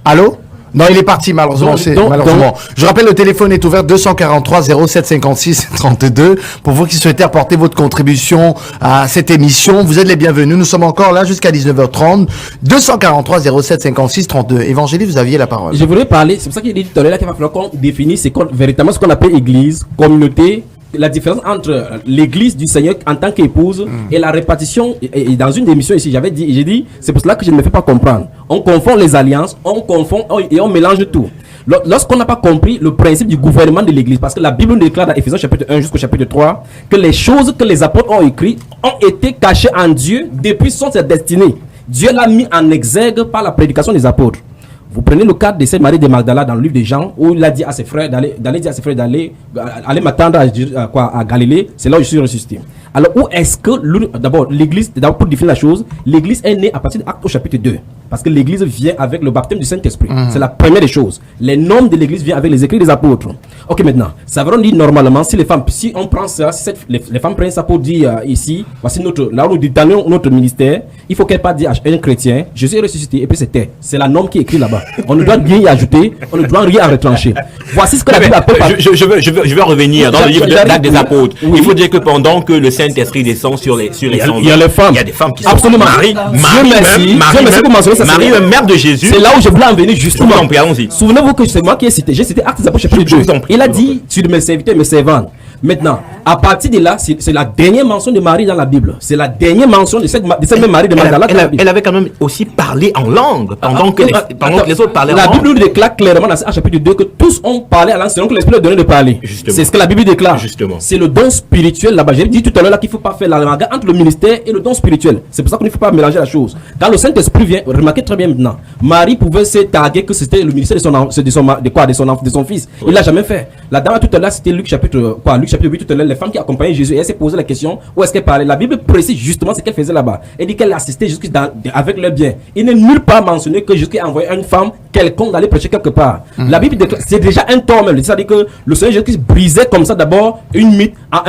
Allô? Non, il est parti, malheureusement. Malheureusement. Je rappelle, le téléphone est ouvert 243 07 56 32 pour vous qui souhaitez apporter votre contribution à cette émission. Vous êtes les bienvenus. Nous sommes encore là jusqu'à 19h30. 243 07 56 32. Évangéliste, vous aviez la parole. Je voudrais parler, c'est pour ça qu'il dit tout à l'heure qu'il va falloir qu'on définisse véritablement ce qu'on appelle église, communauté, la différence entre l'église du Seigneur en tant qu'épouse et la répartition. Et dans une émission ici, j'ai dit, c'est pour cela que je ne me fais pas comprendre. On confond les alliances, on confond et on mélange tout. Lorsqu'on n'a pas compris le principe du gouvernement de l'église, parce que la Bible nous déclare dans Ephésiens chapitre 1 jusqu'au chapitre 3 que les choses que les apôtres ont écrites ont été cachées en Dieu depuis sa destinée. Dieu l'a mis en exergue par la prédication des apôtres. Vous prenez le cas de Sainte Marie de Magdala dans le livre de Jean, où il a dit à ses frères d'aller m'attendre à Galilée, c'est là où je suis ressuscité. Alors où est-ce que, d'abord l'église, pour définir la chose, l'église est née à partir de Actes au chapitre 2. Parce que l'église vient avec le baptême du Saint-Esprit. C'est la première des choses. Les normes de l'église viennent avec les écrits des apôtres. Ok, maintenant, ça va dire normalement, si on prend ça, les femmes prennent ça pour dire ici, voici là où nous déterminons notre ministère, il faut qu'elle pas dire à un chrétien, Jésus est ressuscité, et puis c'est la norme qui est écrite là-bas. On ne doit rien y ajouter, on ne doit rien en retrancher. Voici ce que la Bible appelle. Je vais revenir dans le livre d'Actes des apôtres. Oui. Il faut dire que pendant que le Saint-Esprit descend sur les il y a les femmes. Il y a des femmes qui sont absolument. Marie, mère de Jésus. C'est là où je voulais en venir justement. Souvenez-vous que c'est moi qui ai cité. J'ai cité Actes des apôtres chapitre 2. Il a dit, tu de mes serviteurs et mes servantes. Maintenant, à partir de là, c'est la dernière mention de Marie dans la Bible. C'est la dernière mention de cette même Marie de Magdala. Elle avait quand même aussi parlé en langue pendant que les autres parlaient en langue. La Bible nous déclare clairement dans chapitre 2 que tous ont parlé en langue selon que l'Esprit leur donnait de parler. C'est ce que la Bible déclare. C'est le don spirituel là-bas. J'ai dit tout à l'heure qu'il ne faut pas faire la langue entre le ministère et le don spirituel. C'est pour ça qu'il ne faut pas mélanger la chose. Quand le Saint-Esprit vient, remarquez très bien maintenant, Marie pouvait se taguer que c'était le ministère de son fils. Il ne l'a jamais fait. La dame tout à l'heure, c'était Luc chapitre 8 tout à l'heure, les femmes qui accompagnaient Jésus, et elle s'est posé la question où est-ce qu'elle parlait. La Bible précise justement ce qu'elle faisait là-bas. Elle dit qu'elle assistait avec leur bien. Il n'est nulle part mentionné que Jésus a envoyé une femme quelconque d'aller prêcher quelque part. La Bible c'est déjà un tort même. C'est-à-dire que le Seigneur Jésus brisait comme ça d'abord un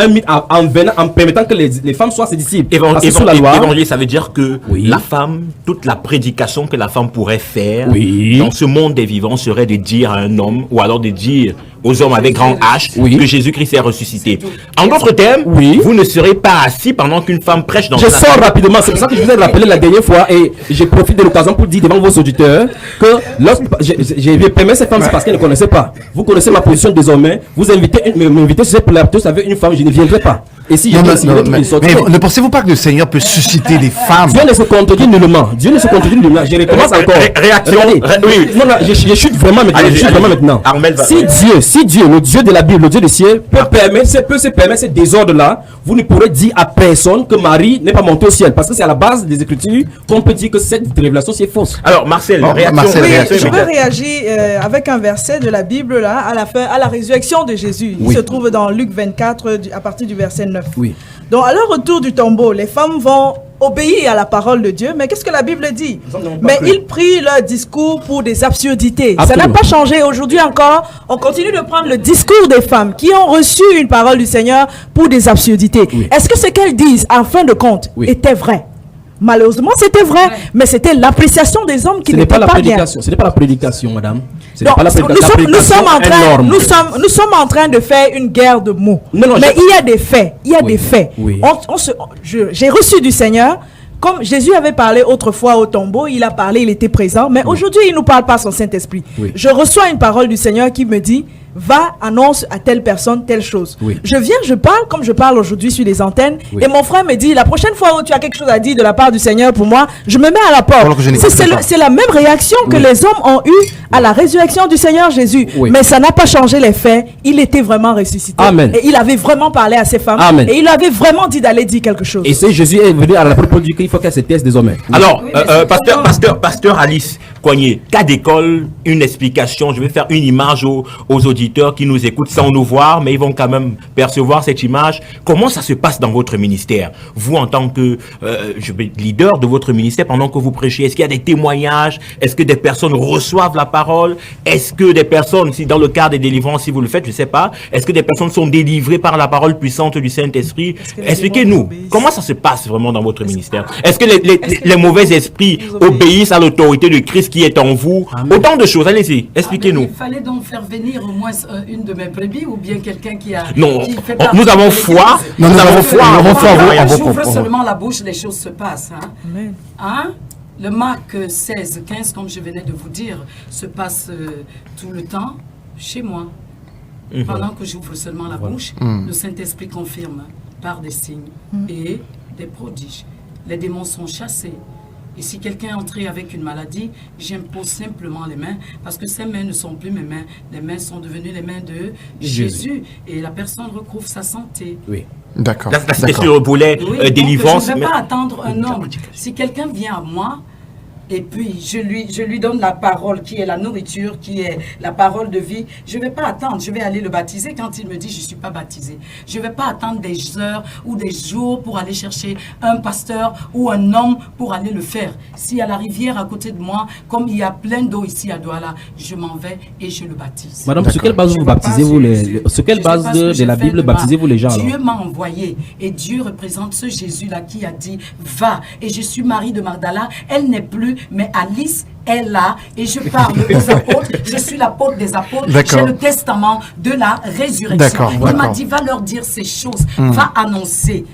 mythe en permettant que les femmes soient ses disciples. Évangile, ça veut dire que la femme, toute la prédication que la femme pourrait faire dans ce monde des vivants serait de dire à un homme, ou alors de dire aux hommes avec grand H que Jésus-Christ est ressuscité. En d'autres termes, vous ne serez pas assis pendant qu'une femme prêche dans Je sors rapidement, c'est pour ça que je vous ai rappelé la dernière fois et je profite de l'occasion pour dire devant vos auditeurs que lorsque j'ai permis ces femmes, c'est parce qu'elles ne connaissaient pas. Vous connaissez ma position désormais, vous m'invitez sur cette plateau avec une femme, je ne viendrai pas. Et si mais ne pensez-vous pas que le Seigneur peut susciter des femmes? Dieu ne se contredit nullement. Je recommence encore. Réaction. Non, je chute vraiment maintenant. Si Dieu, le Dieu de la Bible, le Dieu du ciel, peut se permettre ce désordre-là, vous ne pourrez dire à personne que Marie n'est pas montée au ciel. Parce que c'est à la base des Écritures qu'on peut dire que cette révélation c'est fausse. Alors, Marcel, réaction. Je vais réagir avec un verset de la Bible là, à la résurrection de Jésus. Il se trouve dans Luc 24, à partir du verset 9. Donc, à leur retour du tombeau, les femmes vont obéir à la parole de Dieu. Mais qu'est-ce que la Bible dit? Mais ils prient leur discours pour des absurdités. Ça n'a pas changé. Aujourd'hui encore, on continue de prendre le discours des femmes qui ont reçu une parole du Seigneur pour des absurdités. Est-ce que ce qu'elles disent, en fin de compte, était vrai? Malheureusement, c'était vrai, mais c'était l'appréciation des hommes qui n'était pas bien. Ce n'est pas la prédication, madame. Donc, nous sommes en train de faire une guerre de mots. Mais il y a des faits. Il y a des faits. J'ai reçu du Seigneur. Comme Jésus avait parlé autrefois au tombeau, il a parlé, il était présent. Mais aujourd'hui, il ne nous parle pas son Saint-Esprit. Je reçois une parole du Seigneur qui me dit: va, annonce à telle personne telle chose. Je viens, je parle comme je parle aujourd'hui sur les antennes. Et mon frère me dit: la prochaine fois où tu as quelque chose à dire de la part du Seigneur pour moi, je me mets à la porte. C'est la même réaction que les hommes ont eue à la résurrection du Seigneur Jésus. Mais ça n'a pas changé les faits. Il était vraiment ressuscité. Amen. Et il avait vraiment parlé à ces femmes. Amen. Et il avait vraiment dit d'aller dire quelque chose. Et c'est Jésus est venu à la propos du qu'il faut qu'elle se taise désormais. Alors, pasteur Alice Coignet, cas d'école, une explication. Je vais faire une image aux auditeurs qui nous écoutent sans nous voir, mais ils vont quand même percevoir cette image. Comment ça se passe dans votre ministère? Vous, en tant que leader de votre ministère, pendant que vous prêchez, est-ce qu'il y a des témoignages? Est-ce que des personnes reçoivent la parole? Est-ce que des personnes, si dans le cadre des délivrances, si vous le faites, je ne sais pas, est-ce que des personnes sont délivrées par la parole puissante du Saint-Esprit? Expliquez-nous, comment ça se passe vraiment dans votre ministère? Est-ce que les mauvais esprits obéissent à l'autorité de Christ qui est en vous? Autant de choses, allez-y, expliquez-nous. Il fallait donc faire venir au moins une de mes brebis ou bien quelqu'un qui a... Non, nous avons foi. Nous avons foi. J'ouvre seulement la bouche, les choses se passent. Le Marc 16, 15, comme je venais de vous dire, se passe tout le temps chez moi. Pendant que j'ouvre seulement la bouche, le Saint-Esprit confirme par des signes et des prodiges. Les démons sont chassés. Et si quelqu'un est entré avec une maladie, j'impose simplement les mains, parce que ces mains ne sont plus mes mains. Les mains sont devenues les mains de Jésus. Et la personne recouvre sa santé. Oui. D'accord. Là, c'était sur le volet délivrance. Je ne vais pas attendre un homme. Si quelqu'un vient à moi, et puis je lui donne la parole qui est la nourriture, qui est la parole de vie, je ne vais pas attendre, je vais aller le baptiser quand il me dit je ne suis pas baptisé. Je ne vais pas attendre des heures ou des jours pour aller chercher un pasteur ou un homme pour aller le faire. Si à la rivière à côté de moi, comme il y a plein d'eau ici à Douala, je m'en vais et je le baptise. Madame, sur quelle base vous baptisez-vous sur quelle base de la Bible baptisez-vous les gens? Dieu m'a envoyé et Dieu représente ce Jésus-là qui a dit va. Et je suis Marie de Magdala, elle n'est plus, mais Alice est là et je parle aux apôtres. Je suis l'apôtre des apôtres. J'ai le testament de la résurrection. Il m'a dit va leur dire ces choses, va annoncer.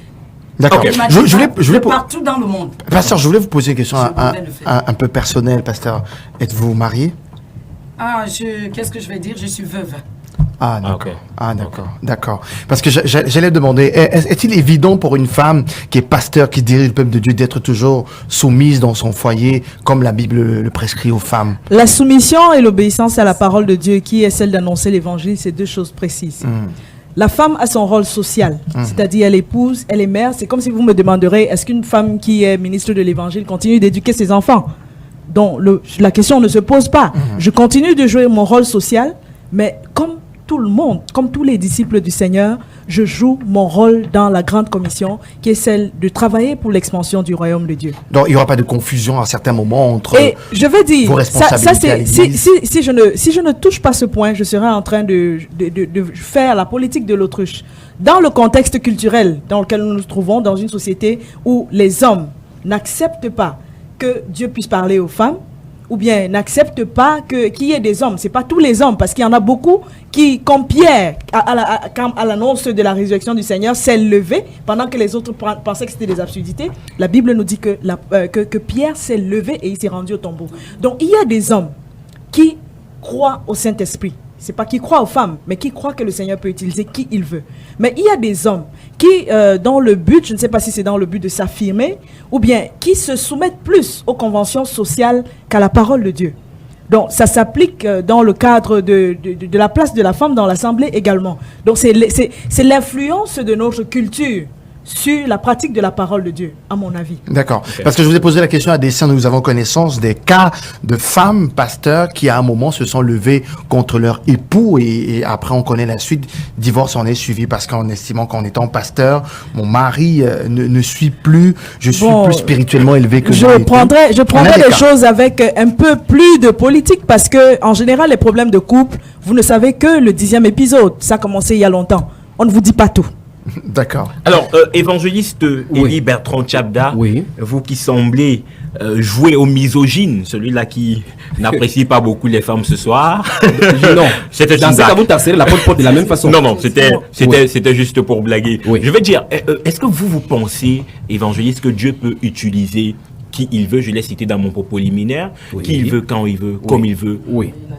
D'accord. Je voulais partout dans le monde. Pasteur, je voulais vous poser une question un peu personnelle, pasteur. Êtes-vous marié? Qu'est-ce que je vais dire? Je suis veuve. Ah, d'accord. D'accord. Parce que j'allais demander, est-il évident pour une femme qui est pasteur, qui dirige le peuple de Dieu, d'être toujours soumise dans son foyer, comme la Bible le prescrit aux femmes? La soumission et l'obéissance à la parole de Dieu, qui est celle d'annoncer l'évangile, c'est deux choses précises. La femme a son rôle social, c'est-à-dire elle épouse, elle est mère. C'est comme si vous me demanderez, est-ce qu'une femme qui est ministre de l'évangile continue d'éduquer ses enfants? Donc la question ne se pose pas. Je continue de jouer mon rôle social, mais comme tout le monde, comme tous les disciples du Seigneur, je joue mon rôle dans la grande commission qui est celle de travailler pour l'expansion du royaume de Dieu. Donc il n'y aura pas de confusion à certains moments entre je veux dire, vos responsabilités à l'Église. Si je ne touche pas ce point, je serai en train de faire la politique de l'autruche. Dans le contexte culturel dans lequel nous nous trouvons, dans une société où les hommes n'acceptent pas que Dieu puisse parler aux femmes, ou bien n'accepte pas qu'il y ait des hommes. Ce n'est pas tous les hommes, parce qu'il y en a beaucoup qui, comme Pierre, à l'annonce de la résurrection du Seigneur, s'est levé, pendant que les autres pensaient que c'était des absurdités. La Bible nous dit que Pierre s'est levé et il s'est rendu au tombeau. Donc il y a des hommes qui croient au Saint-Esprit. Ce n'est pas qui croient aux femmes, mais qui croient que le Seigneur peut utiliser qui il veut. Mais il y a des hommes qui, dans le but, je ne sais pas si c'est dans le but de s'affirmer, ou bien qui se soumettent plus aux conventions sociales qu'à la parole de Dieu. Donc ça s'applique dans le cadre de la place de la femme dans l'Assemblée également. Donc c'est l'influence de notre culture sur la pratique de la parole de Dieu, à mon avis. D'accord. Parce que je vous ai posé la question à des saints, nous avons connaissance des cas de femmes pasteurs qui, à un moment, se sont levées contre leur époux et après, on connaît la suite. Divorce en est suivi parce qu'en estimant qu'en étant pasteur, mon mari ne suit plus, je suis plus spirituellement élevé que je prendrais les choses avec un peu plus de politique parce que, en général, les problèmes de couple, vous ne savez que le 10e épisode. Ça a commencé il y a longtemps. On ne vous dit pas tout. D'accord. Alors, évangéliste Élie Bertrand Tchabda, vous qui semblez jouer au misogyne, celui-là qui n'apprécie pas beaucoup les femmes ce soir. Non, c'était dans ce cas, vous tassez la porte de la même façon. Non, c'était juste pour blaguer. Je veux dire, est-ce que vous pensez, évangéliste, que Dieu peut utiliser qui il veut, je l'ai cité dans mon propos liminaire, qui il veut, quand il veut, comme il veut,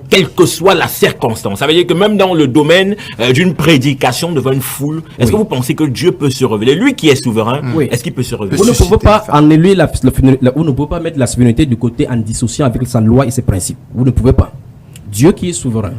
quelle que soit la circonstance. Ça veut dire que même dans le domaine d'une prédication devant une foule, est-ce que vous pensez que Dieu peut se révéler? Lui qui est souverain, est-ce qu'il peut se révéler? Vous ne pouvez pas annuler vous ne pouvez pas mettre la souveraineté du côté en dissociant avec sa loi et ses principes. Vous ne pouvez pas. Dieu qui est souverain,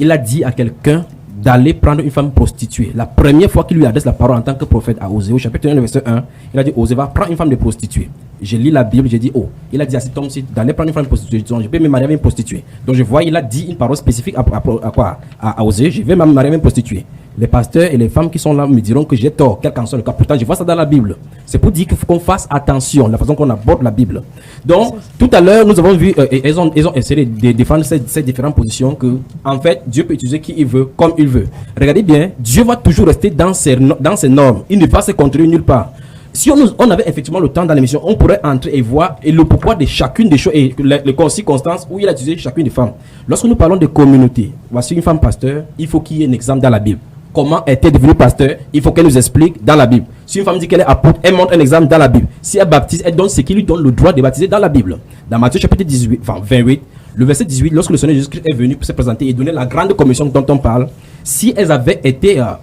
il a dit à quelqu'un d'aller prendre une femme prostituée. La première fois qu'il lui adresse la parole en tant que prophète à Osée, au chapitre 1, verset 1, il a dit, Osée, va prendre une femme de prostituée. Je lis la Bible, j'ai dit, il a dit à cet homme-ci d'aller prendre une femme de prostituée. Je peux me marier avec une prostituée. Donc je vois, il a dit une parole spécifique à Osée, je vais me marier avec une prostituée. Les pasteurs et les femmes qui sont là me diront que j'ai tort, quel qu'en soit le cas. Pourtant, je vois ça dans la Bible. C'est pour dire qu'il faut qu'on fasse attention à la façon qu'on aborde la Bible. Donc, tout à l'heure, nous avons vu, ils ont essayé de défendre ces différentes positions que, en fait, Dieu peut utiliser qui il veut, comme il veut. Regardez bien, Dieu va toujours rester dans ses normes. Il ne va se contredire nulle part. Si on avait effectivement le temps dans l'émission, on pourrait entrer et voir le pourquoi de chacune des choses et les circonstances où il a utilisé chacune des femmes. Lorsque nous parlons de communauté, voici une femme pasteur, il faut qu'il y ait un exemple dans la Bible. Comment est-elle devenue pasteur? Il faut qu'elle nous explique dans la Bible. Si une femme dit qu'elle est apôtre, elle montre un exemple dans la Bible. Si elle baptise, elle donne ce qui lui donne le droit de baptiser dans la Bible. Dans Matthieu chapitre 28, Le verset 18, lorsque le Seigneur Jésus-Christ est venu pour se présenter et donner la grande commission dont on parle, si elles avaient été un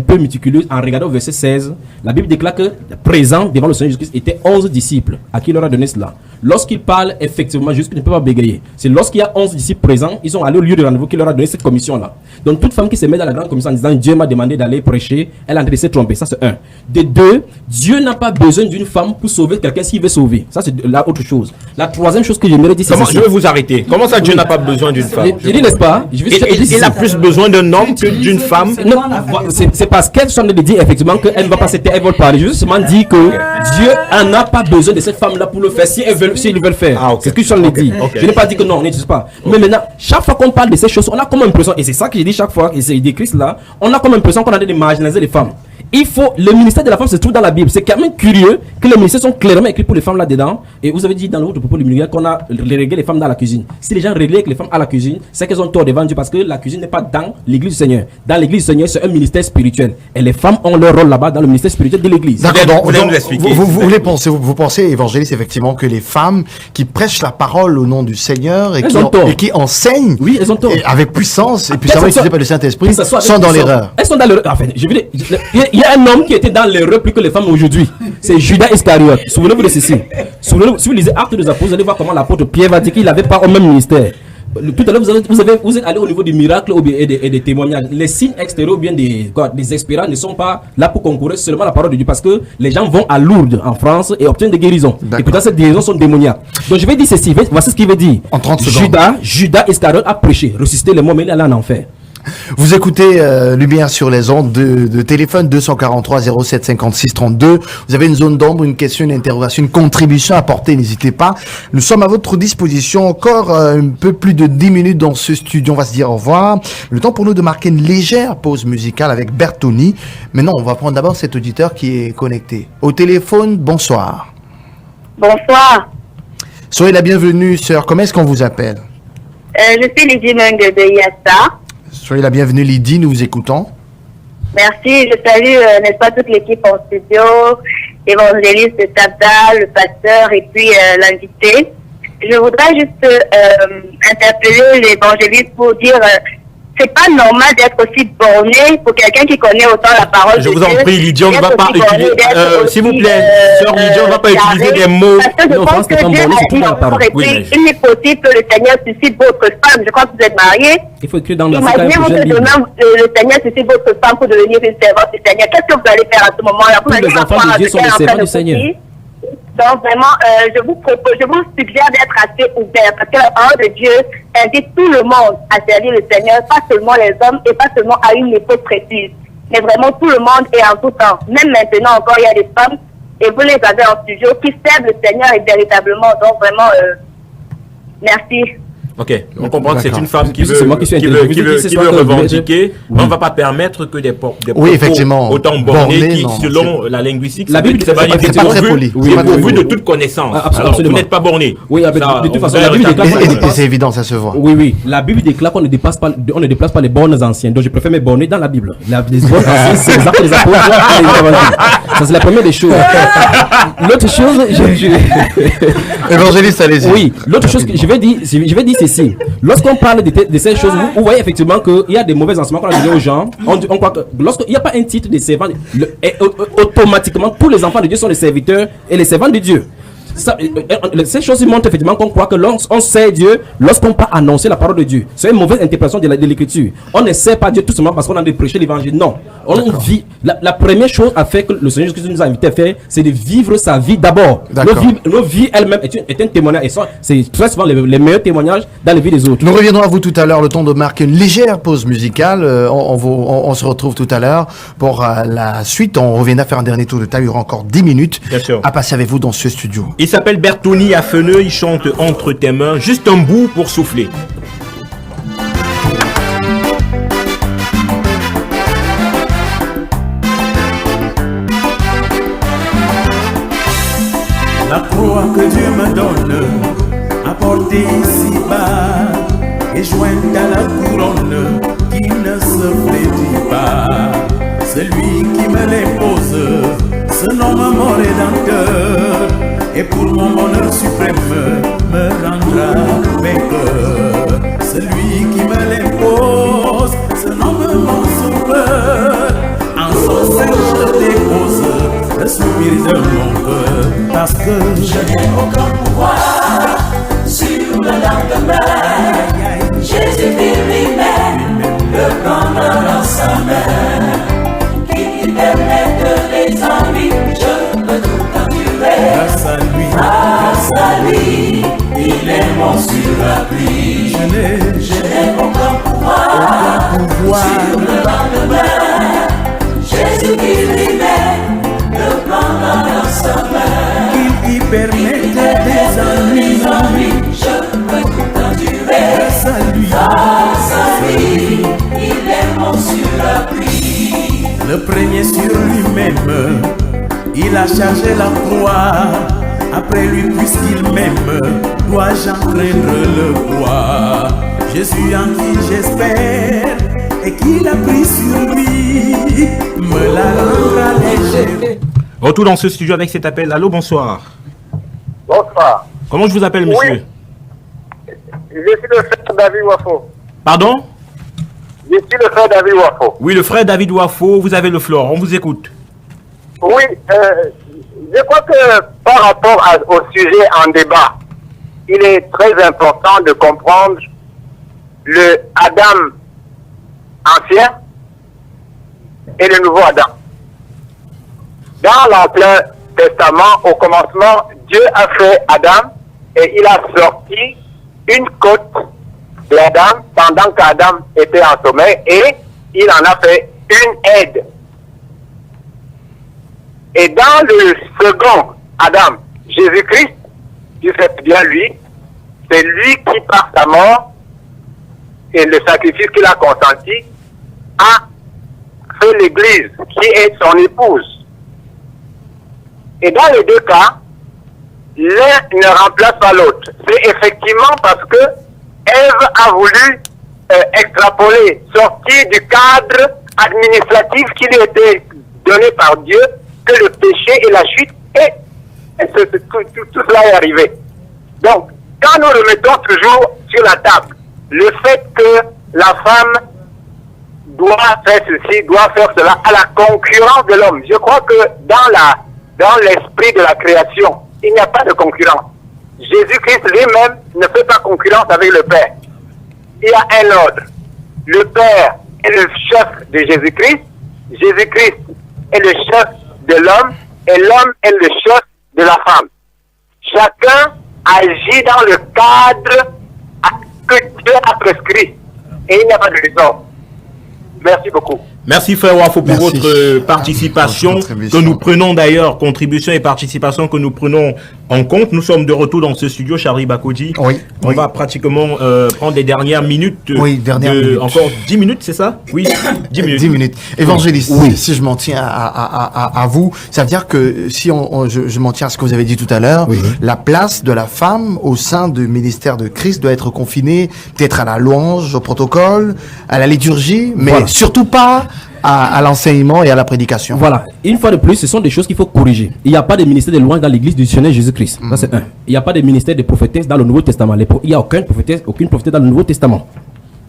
peu méticuleuses en regardant au verset 16, la Bible déclare que présent devant le Seigneur Jésus-Christ étaient 11 disciples à qui il leur a donné cela. Lorsqu'il parle, effectivement, Jésus ne peut pas bégayer. C'est lorsqu'il y a 11 disciples présents, ils sont allés au lieu de rendez-vous qu'il leur a donné cette commission-là. Donc toute femme qui se met dans la grande commission en disant Dieu m'a demandé d'aller prêcher, elle est en train de se tromper. Ça c'est un. De deux, Dieu n'a pas besoin d'une femme pour sauver quelqu'un s'il veut sauver. Ça c'est la autre chose. La troisième chose que j'aimerais dire, c'est je vais vous arrêter. Comment ça Dieu n'a pas besoin d'une femme? Je dis, n'est-ce pas? Il a plus besoin d'un homme que d'une femme. C'est parce qu'elle sont en train de dire effectivement qu'elle ne va pas s'éteindre, elle va parler. Je justement dit que Dieu n'en a pas besoin de cette femme-là pour le faire si elle veut, s'ils veulent faire. C'est ce que je suis en train de dire. Je n'ai pas dit que non, on n'utilise pas. Mais maintenant, chaque fois qu'on parle de ces choses, on a comme l'impression, et c'est ça que j'ai dit chaque fois, et c'est dit Christ là, on a comme l'impression qu'on a de marginaliser les femmes. Le ministère de la femme se trouve dans la Bible. C'est quand même curieux que les ministères sont clairement écrits pour les femmes là-dedans. Et vous avez dit dans votre propos liminaire qu'on a réglé les femmes dans la cuisine. Si les gens réglaient les femmes à la cuisine, c'est qu'elles ont tort devant Dieu parce que la cuisine n'est pas dans l'église du Seigneur. Dans l'église du Seigneur, c'est un ministère spirituel. Et les femmes ont leur rôle là-bas dans le ministère spirituel de l'église. D'accord, vous pensez, évangéliste, effectivement, que les femmes qui prêchent la parole au nom du Seigneur et qui enseignent elles ont tort. Avec puissance et puissamment utilisées par le Saint-Esprit sont dans l'erreur. Elles sont dans l'erreur. Enfin, il y a un homme qui était dans l'erreur plus que les femmes aujourd'hui. C'est Judas Iscariote. Souvenez-vous de ceci. Si vous lisez Actes des Apôtres, vous allez voir comment l'apôtre Pierre va dire qu'il n'avait pas au même ministère. Tout à l'heure, vous êtes allé au niveau des miracles et des témoignages. Les signes extérieurs ou bien des expériences ne sont pas là pour concourir seulement à la parole de Dieu parce que les gens vont à Lourdes en France et obtiennent des guérisons. Et pourtant, ces guérisons sont démoniaques. Donc je vais dire ceci. Voici ce qu'il veut dire. En 30 secondes. Judas Iscariote a prêché, ressuscité les morts, mais il est allé en enfer. Vous écoutez Lumière sur les ondes de téléphone 243 07 56 32. Vous avez une zone d'ombre, une question, une interrogation, une contribution à apporter, n'hésitez pas. Nous sommes à votre disposition. Encore un peu plus de 10 minutes dans ce studio. On va se dire au revoir. Le temps pour nous de marquer une légère pause musicale avec Bertoni. Maintenant, on va prendre d'abord cet auditeur qui est connecté. Au téléphone, bonsoir. Bonsoir. Soyez la bienvenue, sœur. Comment est-ce qu'on vous appelle? Je suis Lydie Meng de Yassa. Soyez la bienvenue, Lydie, nous vous écoutons. Merci, je salue, n'est-ce pas, toute l'équipe en studio, l'évangéliste Tabda, le pasteur et puis l'invité. Je voudrais juste interpeller l'évangéliste pour dire c'est pas normal d'être aussi borné pour quelqu'un qui connaît autant la parole de Dieu. Je vous en prie, Lydie, on ne va pas utiliser, s'il vous plaît, sœur Lydie, on ne va pas utiliser des mots. Parce que je pense que Dieu a dit encore, et puis il est possible que le Seigneur suscite votre femme. Je crois que vous êtes mariés. Il faut écrire dans la Imaginez-vous que demain, le Seigneur suscite votre femme pour devenir une servante du Seigneur. Qu'est-ce que vous allez faire à ce moment-là? Tous les enfants de Dieu sont des servants du Seigneur. Donc vraiment, je vous suggère d'être assez ouvert parce que la parole de Dieu invite tout le monde à servir le Seigneur, pas seulement les hommes et pas seulement à une époque précise, mais vraiment tout le monde et en tout temps. Même maintenant encore, il y a des femmes, et vous les avez en studio, qui servent le Seigneur et véritablement. Donc vraiment, merci. Ok, on comprend que c'est une femme qui veut revendiquer. On ne va pas permettre que des propos autant bornés qui, selon la linguistique, la Bible c'est pourvu de toute connaissance. Alors, vous n'êtes pas borné. Oui, de toute façon, la Bible déclare. C'est évident, ça se voit. Oui. La Bible déclare qu'on ne déplace pas les bornes anciennes. Donc, je préfère me borner dans la Bible. Les bornes anciennes, c'est les actes des apôtres. Ça, c'est la première des choses. L'autre chose, évangéliste, allez-y. Oui, l'autre chose que je vais dire ceci. Lorsqu'on parle de ces choses, vous voyez effectivement qu'il y a des mauvais enseignements qu'on a donné aux gens. On croit que lorsqu'il n'y a pas un titre de servant, automatiquement tous les enfants de Dieu sont les serviteurs et les servants de Dieu. Ces choses montrent effectivement qu'on croit que lorsqu'on sert Dieu, lorsqu'on peut annoncer la parole de Dieu. C'est une mauvaise interprétation de l'écriture. On ne sert pas Dieu tout simplement parce qu'on a de prêcher l'évangile. Non. On vit. La première chose à faire que le Seigneur Jésus nous a invité à faire, c'est de vivre sa vie d'abord. Nos vies elles-mêmes est un témoignage. Et c'est très souvent les meilleurs témoignages dans les vies des autres. Nous reviendrons à vous tout à l'heure. Le temps de marquer une légère pause musicale. On se retrouve tout à l'heure pour la suite. On reviendra faire un dernier tour de table. Il y aura encore 10 minutes à passer avec vous dans ce studio. Il s'appelle Bertoni à Feneux, il chante Entre tes mains, juste un bout pour souffler. La croix que Dieu me donne, apportée ici-bas, et jointe à la couronne qui ne se flétrit pas. Celui qui me l'impose se nomme mon rédempteur, et pour mon bonheur suprême me rendra vainqueur. Je n'ai aucun pouvoir sur le lendemain. Jésus-Christ lui-même le prendra dans sa main. Qu'il permette les ennuis, je peux tout endurer. Grâce à lui, il est mon surabri. Je n'ai aucun pouvoir sur le lendemain. Jésus-Christ lui-même le prendra dans sa main. Qu'il y permette des ennuis, je peux tout endurer. Grâce à lui, il est mon surabri. Le premier sur lui-même, il a chargé la croix. Après lui, puisqu'il m'aime, dois-je enfreindre le poids? Jésus en qui j'espère et qu'il a pris sur lui, me la rendra légère. Retour dans ce studio avec cet appel. Allô, bonsoir. Bonsoir. Comment je vous appelle, monsieur? Oui. Je suis le frère David Wafo. Pardon? Je suis le frère David Wafo. Oui, le frère David Wafo, vous avez le floor, on vous écoute. Oui, je crois que par rapport au sujet en débat, il est très important de comprendre le Adam ancien et le nouveau Adam. Dans l'Ancien Testament, au commencement, Dieu a fait Adam et il a sorti une côte d'Adam pendant qu'Adam était en sommeil et il en a fait une aide. Et dans le second Adam, Jésus-Christ, tu sais bien lui, c'est lui qui par sa mort et le sacrifice qu'il a consenti a fait l'Église qui est son épouse. Et dans les deux cas, l'un ne remplace pas l'autre. C'est effectivement parce que Ève a voulu extrapoler, sortir du cadre administratif qui lui était donné par Dieu, que le péché et la chute, et tout cela est arrivé. Donc, quand nous remettons toujours sur la table le fait que la femme doit faire ceci, doit faire cela, à la concurrence de l'homme, je crois que dans l'esprit de la création, il n'y a pas de concurrence. Jésus-Christ lui-même ne fait pas concurrence avec le Père. Il y a un ordre. Le Père est le chef de Jésus-Christ, Jésus-Christ est le chef de l'homme, et l'homme est le chef de la femme. Chacun agit dans le cadre que Dieu a prescrit. Et il n'y a pas de raison. Merci beaucoup. Merci frère Wafo pour votre participation que nous prenons d'ailleurs, contribution et participation que nous prenons en compte. Nous sommes de retour dans ce studio, Charlie Bakoji. Oui. On va pratiquement prendre les dernières minutes. Minutes. Encore 10 minutes, c'est ça? Oui, 10 minutes. 10 minutes. Évangéliste, si je m'en tiens à vous, ça veut dire que si je m'en tiens à ce que vous avez dit tout à l'heure, la place de la femme au sein du ministère de Christ doit être confinée peut-être à la louange, au protocole, à la liturgie, mais surtout pas à l'enseignement et à la prédication. Voilà. Une fois de plus, ce sont des choses qu'il faut corriger. Il n'y a pas de ministère de louange dans l'église du Seigneur Jésus-Christ. Ça, c'est un. Il n'y a pas de ministère de prophétesse dans le Nouveau Testament. Il n'y a aucune prophétesse dans le Nouveau Testament.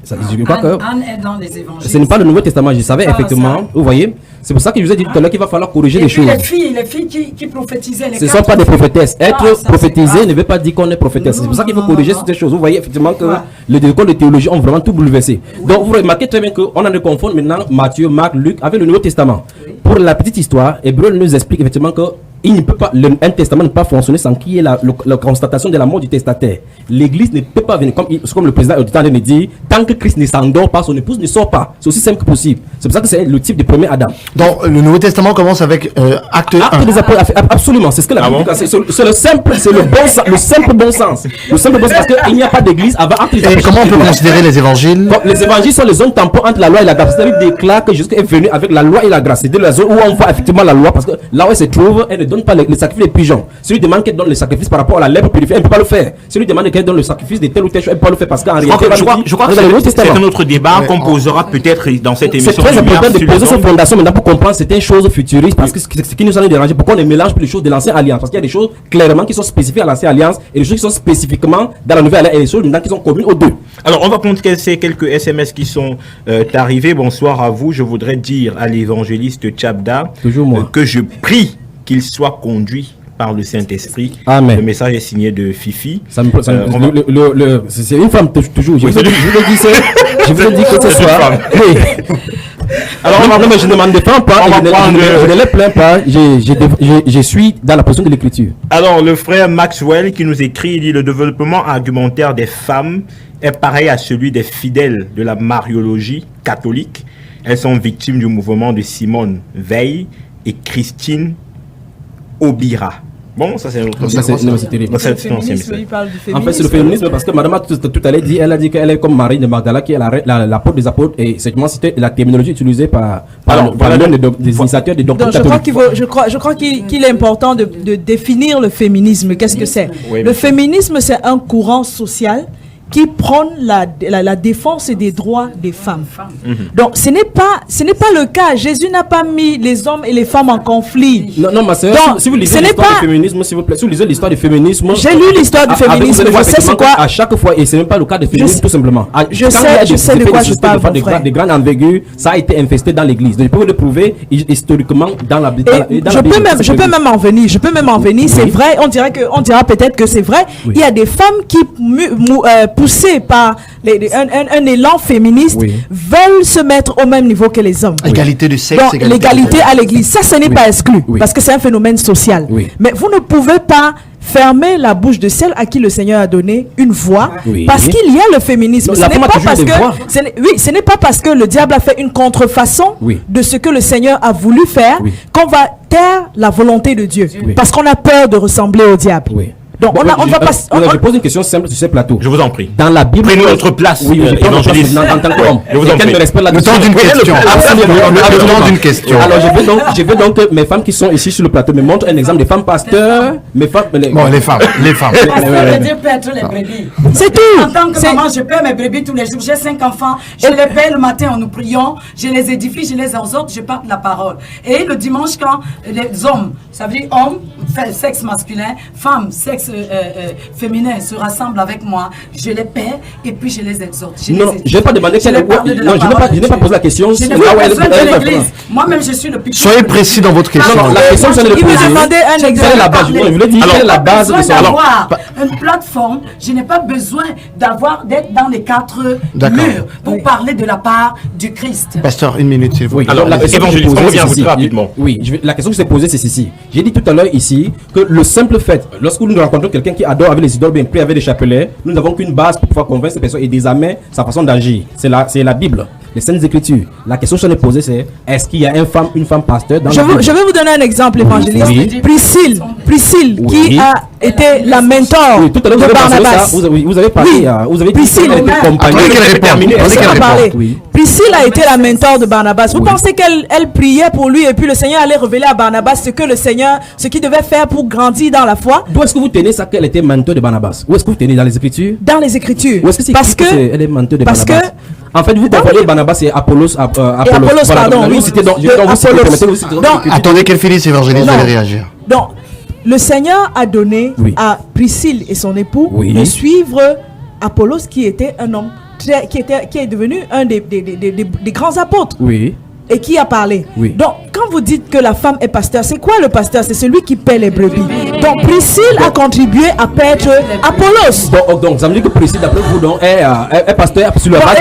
Ça, je crois que Anne est dans les évangiles. ce n'est pas le Nouveau Testament, je savais effectivement. Vous voyez, c'est pour ça que je vous ai dit tout à l'heure qu'il va falloir corriger les choses. Les filles qui prophétisaient. Ce ne sont pas des prophétesses. Être prophétisé ne veut pas dire qu'on est prophétesse. C'est pour ça qu'il faut corriger ces choses. Vous voyez effectivement que les écoles de théologie ont vraiment tout bouleversé. Donc vous remarquez très bien qu'on a de confondre maintenant Matthieu, Marc, Luc avec le Nouveau Testament. Pour la petite histoire, Hébreu nous explique effectivement que il ne peut pas, un testament ne peut pas fonctionner sans qu'il y ait la constatation de la mort du testataire. L'église ne peut pas venir, comme le président est en train de dire, tant que Christ ne s'endort pas, son épouse ne sort pas. C'est aussi simple que possible. C'est pour ça que c'est le type de premier Adam. Donc le Nouveau Testament commence avec acte 1. Des apôtres, absolument, c'est ce que la Bible dit. C'est le simple, c'est le simple bon sens. Le simple bon sens, parce qu'il n'y a pas d'église avant acte. Et comment on peut considérer les évangiles? Donc, les évangiles sont les zones tampons entre la loi et la grâce. C'est-à-dire déclare que Jésus est venu avec la loi et la grâce. C'est la zone où on voit effectivement la loi, parce que là où elle se trouve, elle ne donne pas les sacrifices des pigeons. Celui demande qu'elle donne le sacrifice par rapport à la lèpre purifiée, elle ne peut pas le faire. Celui demande qu'elle donne le sacrifice de tel ou tel chose, elle ne peut pas le faire parce qu'en réalité, je crois que c'est un autre débat qu'on posera peut-être dans cette émission. C'est très important de poser cette fondation maintenant pour comprendre certaines choses futuristes, parce que ce qui nous a dérangé, pourquoi on ne mélange plus les choses de l'ancienne alliance, parce qu'il y a des choses clairement qui sont spécifiques à l'ancienne alliance et des choses qui sont spécifiquement dans la nouvelle alliance et des choses qui sont communes aux deux. Alors on va prendre quelques SMS qui sont arrivés. Bonsoir à vous. Je voudrais dire à l'évangéliste Tchabda que je prie qu'il soit conduit par le Saint-Esprit. Amen. Le message est signé de Fifi. C'est une femme toujours. Je vous ai dit que ce soir. Oui. Alors, non, mais je ne m'en défends pas, je ne les plains pas, je suis dans la position de l'écriture. Alors, le frère Maxwell qui nous écrit, il dit: le développement argumentaire des femmes est pareil à celui des fidèles de la mariologie catholique. Elles sont victimes du mouvement de Simone Veil et Christine Aubira. Bon, ça c'est un autre. C'est terrible. En fait, c'est le féminisme parce que madame a tout à l'heure dit, elle a dit qu'elle est comme Marie de Magdala qui est l'apôtre des apôtres, et c'était la terminologie utilisée par l'un des initiateurs des doctrines catholiques. Je crois qu'il est important de définir le féminisme. Qu'est-ce que c'est? Le féminisme, c'est un courant social qui prône la défense des droits des femmes. Donc, ce n'est pas le cas. Jésus n'a pas mis les hommes et les femmes en conflit. Non, ma sœur, si vous lisez l'histoire du féminisme, s'il vous plaît, si vous lisez l'histoire du féminisme... J'ai lu l'histoire du féminisme, je sais c'est quoi... À chaque fois, et ce n'est même pas le cas du féminisme, tout simplement. Je sais de quoi je parle, mon frère. Des grandes envergures, ça a été infesté dans l'église. Donc, je peux vous le prouver historiquement dans la Bible. Je peux même en venir. C'est vrai, on dira peut-être que c'est vrai. Il y a des femmes qui poussées par un élan féministe, veulent se mettre au même niveau que les hommes. Égalité de sexe. Donc, l'égalité à l'église, ça, ce n'est pas exclu, parce que c'est un phénomène social. Mais vous ne pouvez pas fermer la bouche de celle à qui le Seigneur a donné une voix, parce qu'il y a le féminisme. Ce n'est pas parce que le diable a fait une contrefaçon de ce que le Seigneur a voulu faire qu'on va taire la volonté de Dieu, parce qu'on a peur de ressembler au diable. Donc, je pose une question simple sur ce plateau. Je vous en prie. Dans la Bible. Prenez notre place. Oui, évangéliste. En tant qu'homme. Je vous en prie. Le temps d'une question. Le temps d'une question. Alors, je veux donc que mes femmes qui sont ici sur le plateau me montrent un exemple de femmes pasteurs. Les femmes. Parce que Dieu perd tous les brebis. C'est tout. En tant que maman, je paie mes brebis tous les jours. J'ai 5 enfants. Je les paie le matin en nous prions. Je les édifie, je les exhorte, je parle la parole. Et le dimanche, quand les hommes, ça veut dire homme, sexe masculin, femme, sexe féminin se rassemblent avec moi, je les paie et puis je les exhorte. Je n'ai pas demandé quelle je n'ai pas posé la question. Je n'ai pas besoin de l'église. Moi-même, je suis le picture. Soyez précis dans votre question. Non, la question, c'est de poser. Quelle est la base? Je voulais dire quelle est la base de ça. Une plateforme, je n'ai pas besoin d'être dans les 4 murs pour parler de la part du Christ. Pasteur, une minute, s'il vous plaît. Alors, la question que je posais, c'est rapidement. Oui, la question que je t'ai posée, c'est ceci. J'ai dit tout à l'heure ici que le simple fait, lorsque nous rencontrons quelqu'un qui adore avec les idoles, bien pris avec des chapelets, nous n'avons qu'une base pour pouvoir convaincre ces personnes et désormais sa façon d'agir. C'est la Bible, les Saintes Écritures. La question que je me posée, c'est est-ce qu'il y a une femme pasteur dans la Bible? Je vais vous donner un exemple, évangéliste. Priscille, qui a été la mentor tout à l'heure, de Barnabas. Vous avez parlé, vous avez dit Priscille, Priscille a été la mentor de Barnabas. Vous pensez qu'elle priait pour lui et puis le Seigneur allait révéler à Barnabas ce qu'il devait faire pour grandir dans la foi? D'où est-ce que vous tenez ça qu'elle était mentor de Barnabas? Où est-ce que vous tenez dans les Écritures? Dans les Écritures. Où est-ce que c'est parce que elle est mentor de Barnabas? En fait, vous confondez Barnabas et Apollos. Apollos, pardon. Attendez qu'elle finisse, évangéliste, vous allez réagir. Donc, le Seigneur a donné à Priscille et son époux de suivre Apollos, qui était un homme qui est devenu un des grands apôtres. Et qui a parlé. Donc, quand vous dites que la femme est pasteur, c'est quoi le pasteur? C'est celui qui paie les brebis. Donc, Priscille a contribué à paître Apollos. Donc, ça veut dire que Priscille, d'après vous, est pasteur sur la base.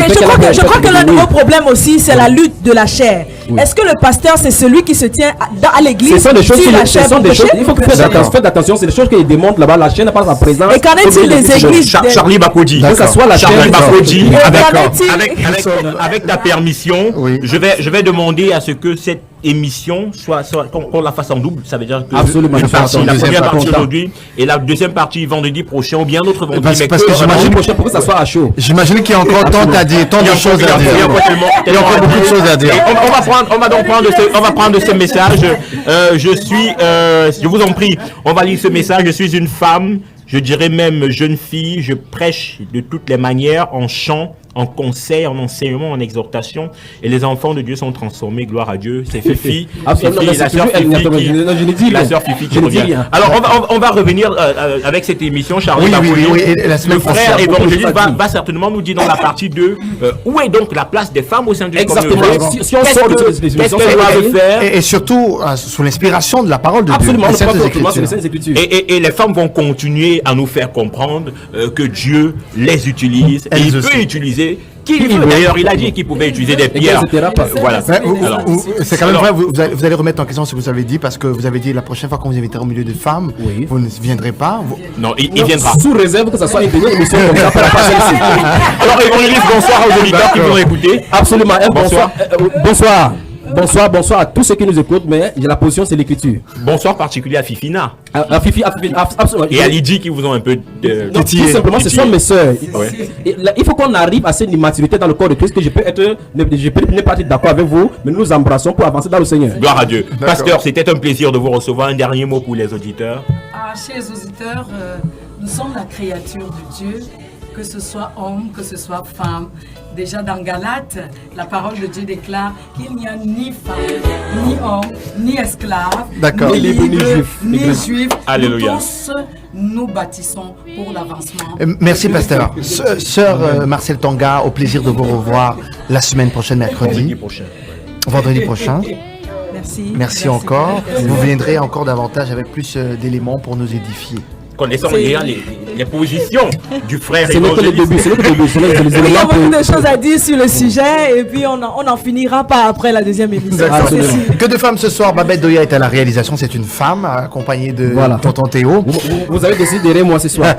Je crois que le nouveau problème aussi, c'est la lutte de la chair. Est-ce que le pasteur, c'est celui qui se tient à l'église sur la chair? Il faut que vous faites attention, c'est des choses qui démontrent là-bas. La chair n'a pas sa présence. Et qu'en est-il des églises? Charlie Bakodi. Que ça soit la chair. Charlie Bakodi. Avec ta permission, je vais demander à ce que cette émission soit qu'on la fasse en double. Ça veut dire que la première partie aujourd'hui et la deuxième partie vendredi prochain ou bien l'autre vendredi. Parce que j'imagine prochain pour que ça soit à chaud. J'imagine qu'il y a encore tant de choses à dire. Il y a encore beaucoup de choses à dire. On va prendre ce message. Je vous en prie, on va lire ce message. Je suis une femme, je dirais même jeune fille, je prêche de toutes les manières en chant en conseil, en enseignement, en exhortation. Et les enfants de Dieu sont transformés, gloire à Dieu. C'est Fifi, la sœur Fifi qui revient. Alors, on va revenir avec cette émission, Charlie. Le frère évangéliste va certainement nous dire dans la partie 2 où est donc la place des femmes au sein d'une communauté. Si on sort de qu'est-ce qu'elles doivent faire. Et surtout, sous l'inspiration de la parole de Dieu. Absolument, les Saintes Écritures. Et les femmes vont continuer à nous faire comprendre que Dieu les utilise et il peut utiliser qui il veut. D'ailleurs, il a dit qu'il pouvait utiliser des pierres. Voilà. C'est quand même vrai, vous allez remettre en question ce que vous avez dit, parce que vous avez dit la prochaine fois qu'on vous invitera au milieu de femmes, vous ne viendrez pas. Non, il viendra. Sous réserve que ça soit une dernière émission comme ça, pas celle-ci. Alors, évangéliste, bonsoir aux auditeurs qui vont écouter. Absolument. Bonsoir à tous ceux qui nous écoutent, mais la position c'est l'écriture. Bonsoir particulier à Fifina. Absolument. Et à Lydie qui vous ont un peu tout simplement, ce sont mes sœurs. Il faut qu'on arrive à cette maturité dans le corps de Christ que je peux ne pas être d'accord avec vous, mais nous nous embrassons pour avancer dans le Seigneur. Gloire à Dieu. Pasteur, c'était un plaisir de vous recevoir. Un dernier mot pour les auditeurs. Chers auditeurs, nous sommes la créature de Dieu, que ce soit homme, que ce soit femme. Déjà dans Galates, la parole de Dieu déclare qu'il n'y a ni femme, ni homme, ni esclave, ni libre, ni juif. Alléluia. Nous tous nous bâtissons pour l'avancement. Merci, pasteur. Sœur Marcel Tonga, au plaisir de vous revoir la semaine prochaine, mercredi. Vendredi prochain. Merci encore. Vous viendrez encore davantage avec plus d'éléments pour nous édifier. Connaissons les positions du frère. Il y a beaucoup de choses à dire sur le sujet et puis on n'en finira pas après la deuxième émission. Que de femmes ce soir. Babette Doya est à la réalisation. C'est une femme accompagnée de tonton Théo. Vous avez décidé d'aider moi ce soir.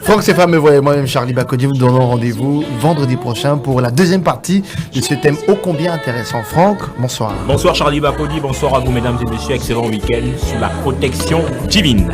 Franck Stéphane me voit et moi-même Charlie Bacodi. Nous donnons rendez-vous vendredi prochain pour la deuxième partie de ce thème ô combien intéressant. Franck, bonsoir. Bonsoir Charlie Bacodi. Bonsoir à vous mesdames et messieurs. Excellent week-end sous la protection divine.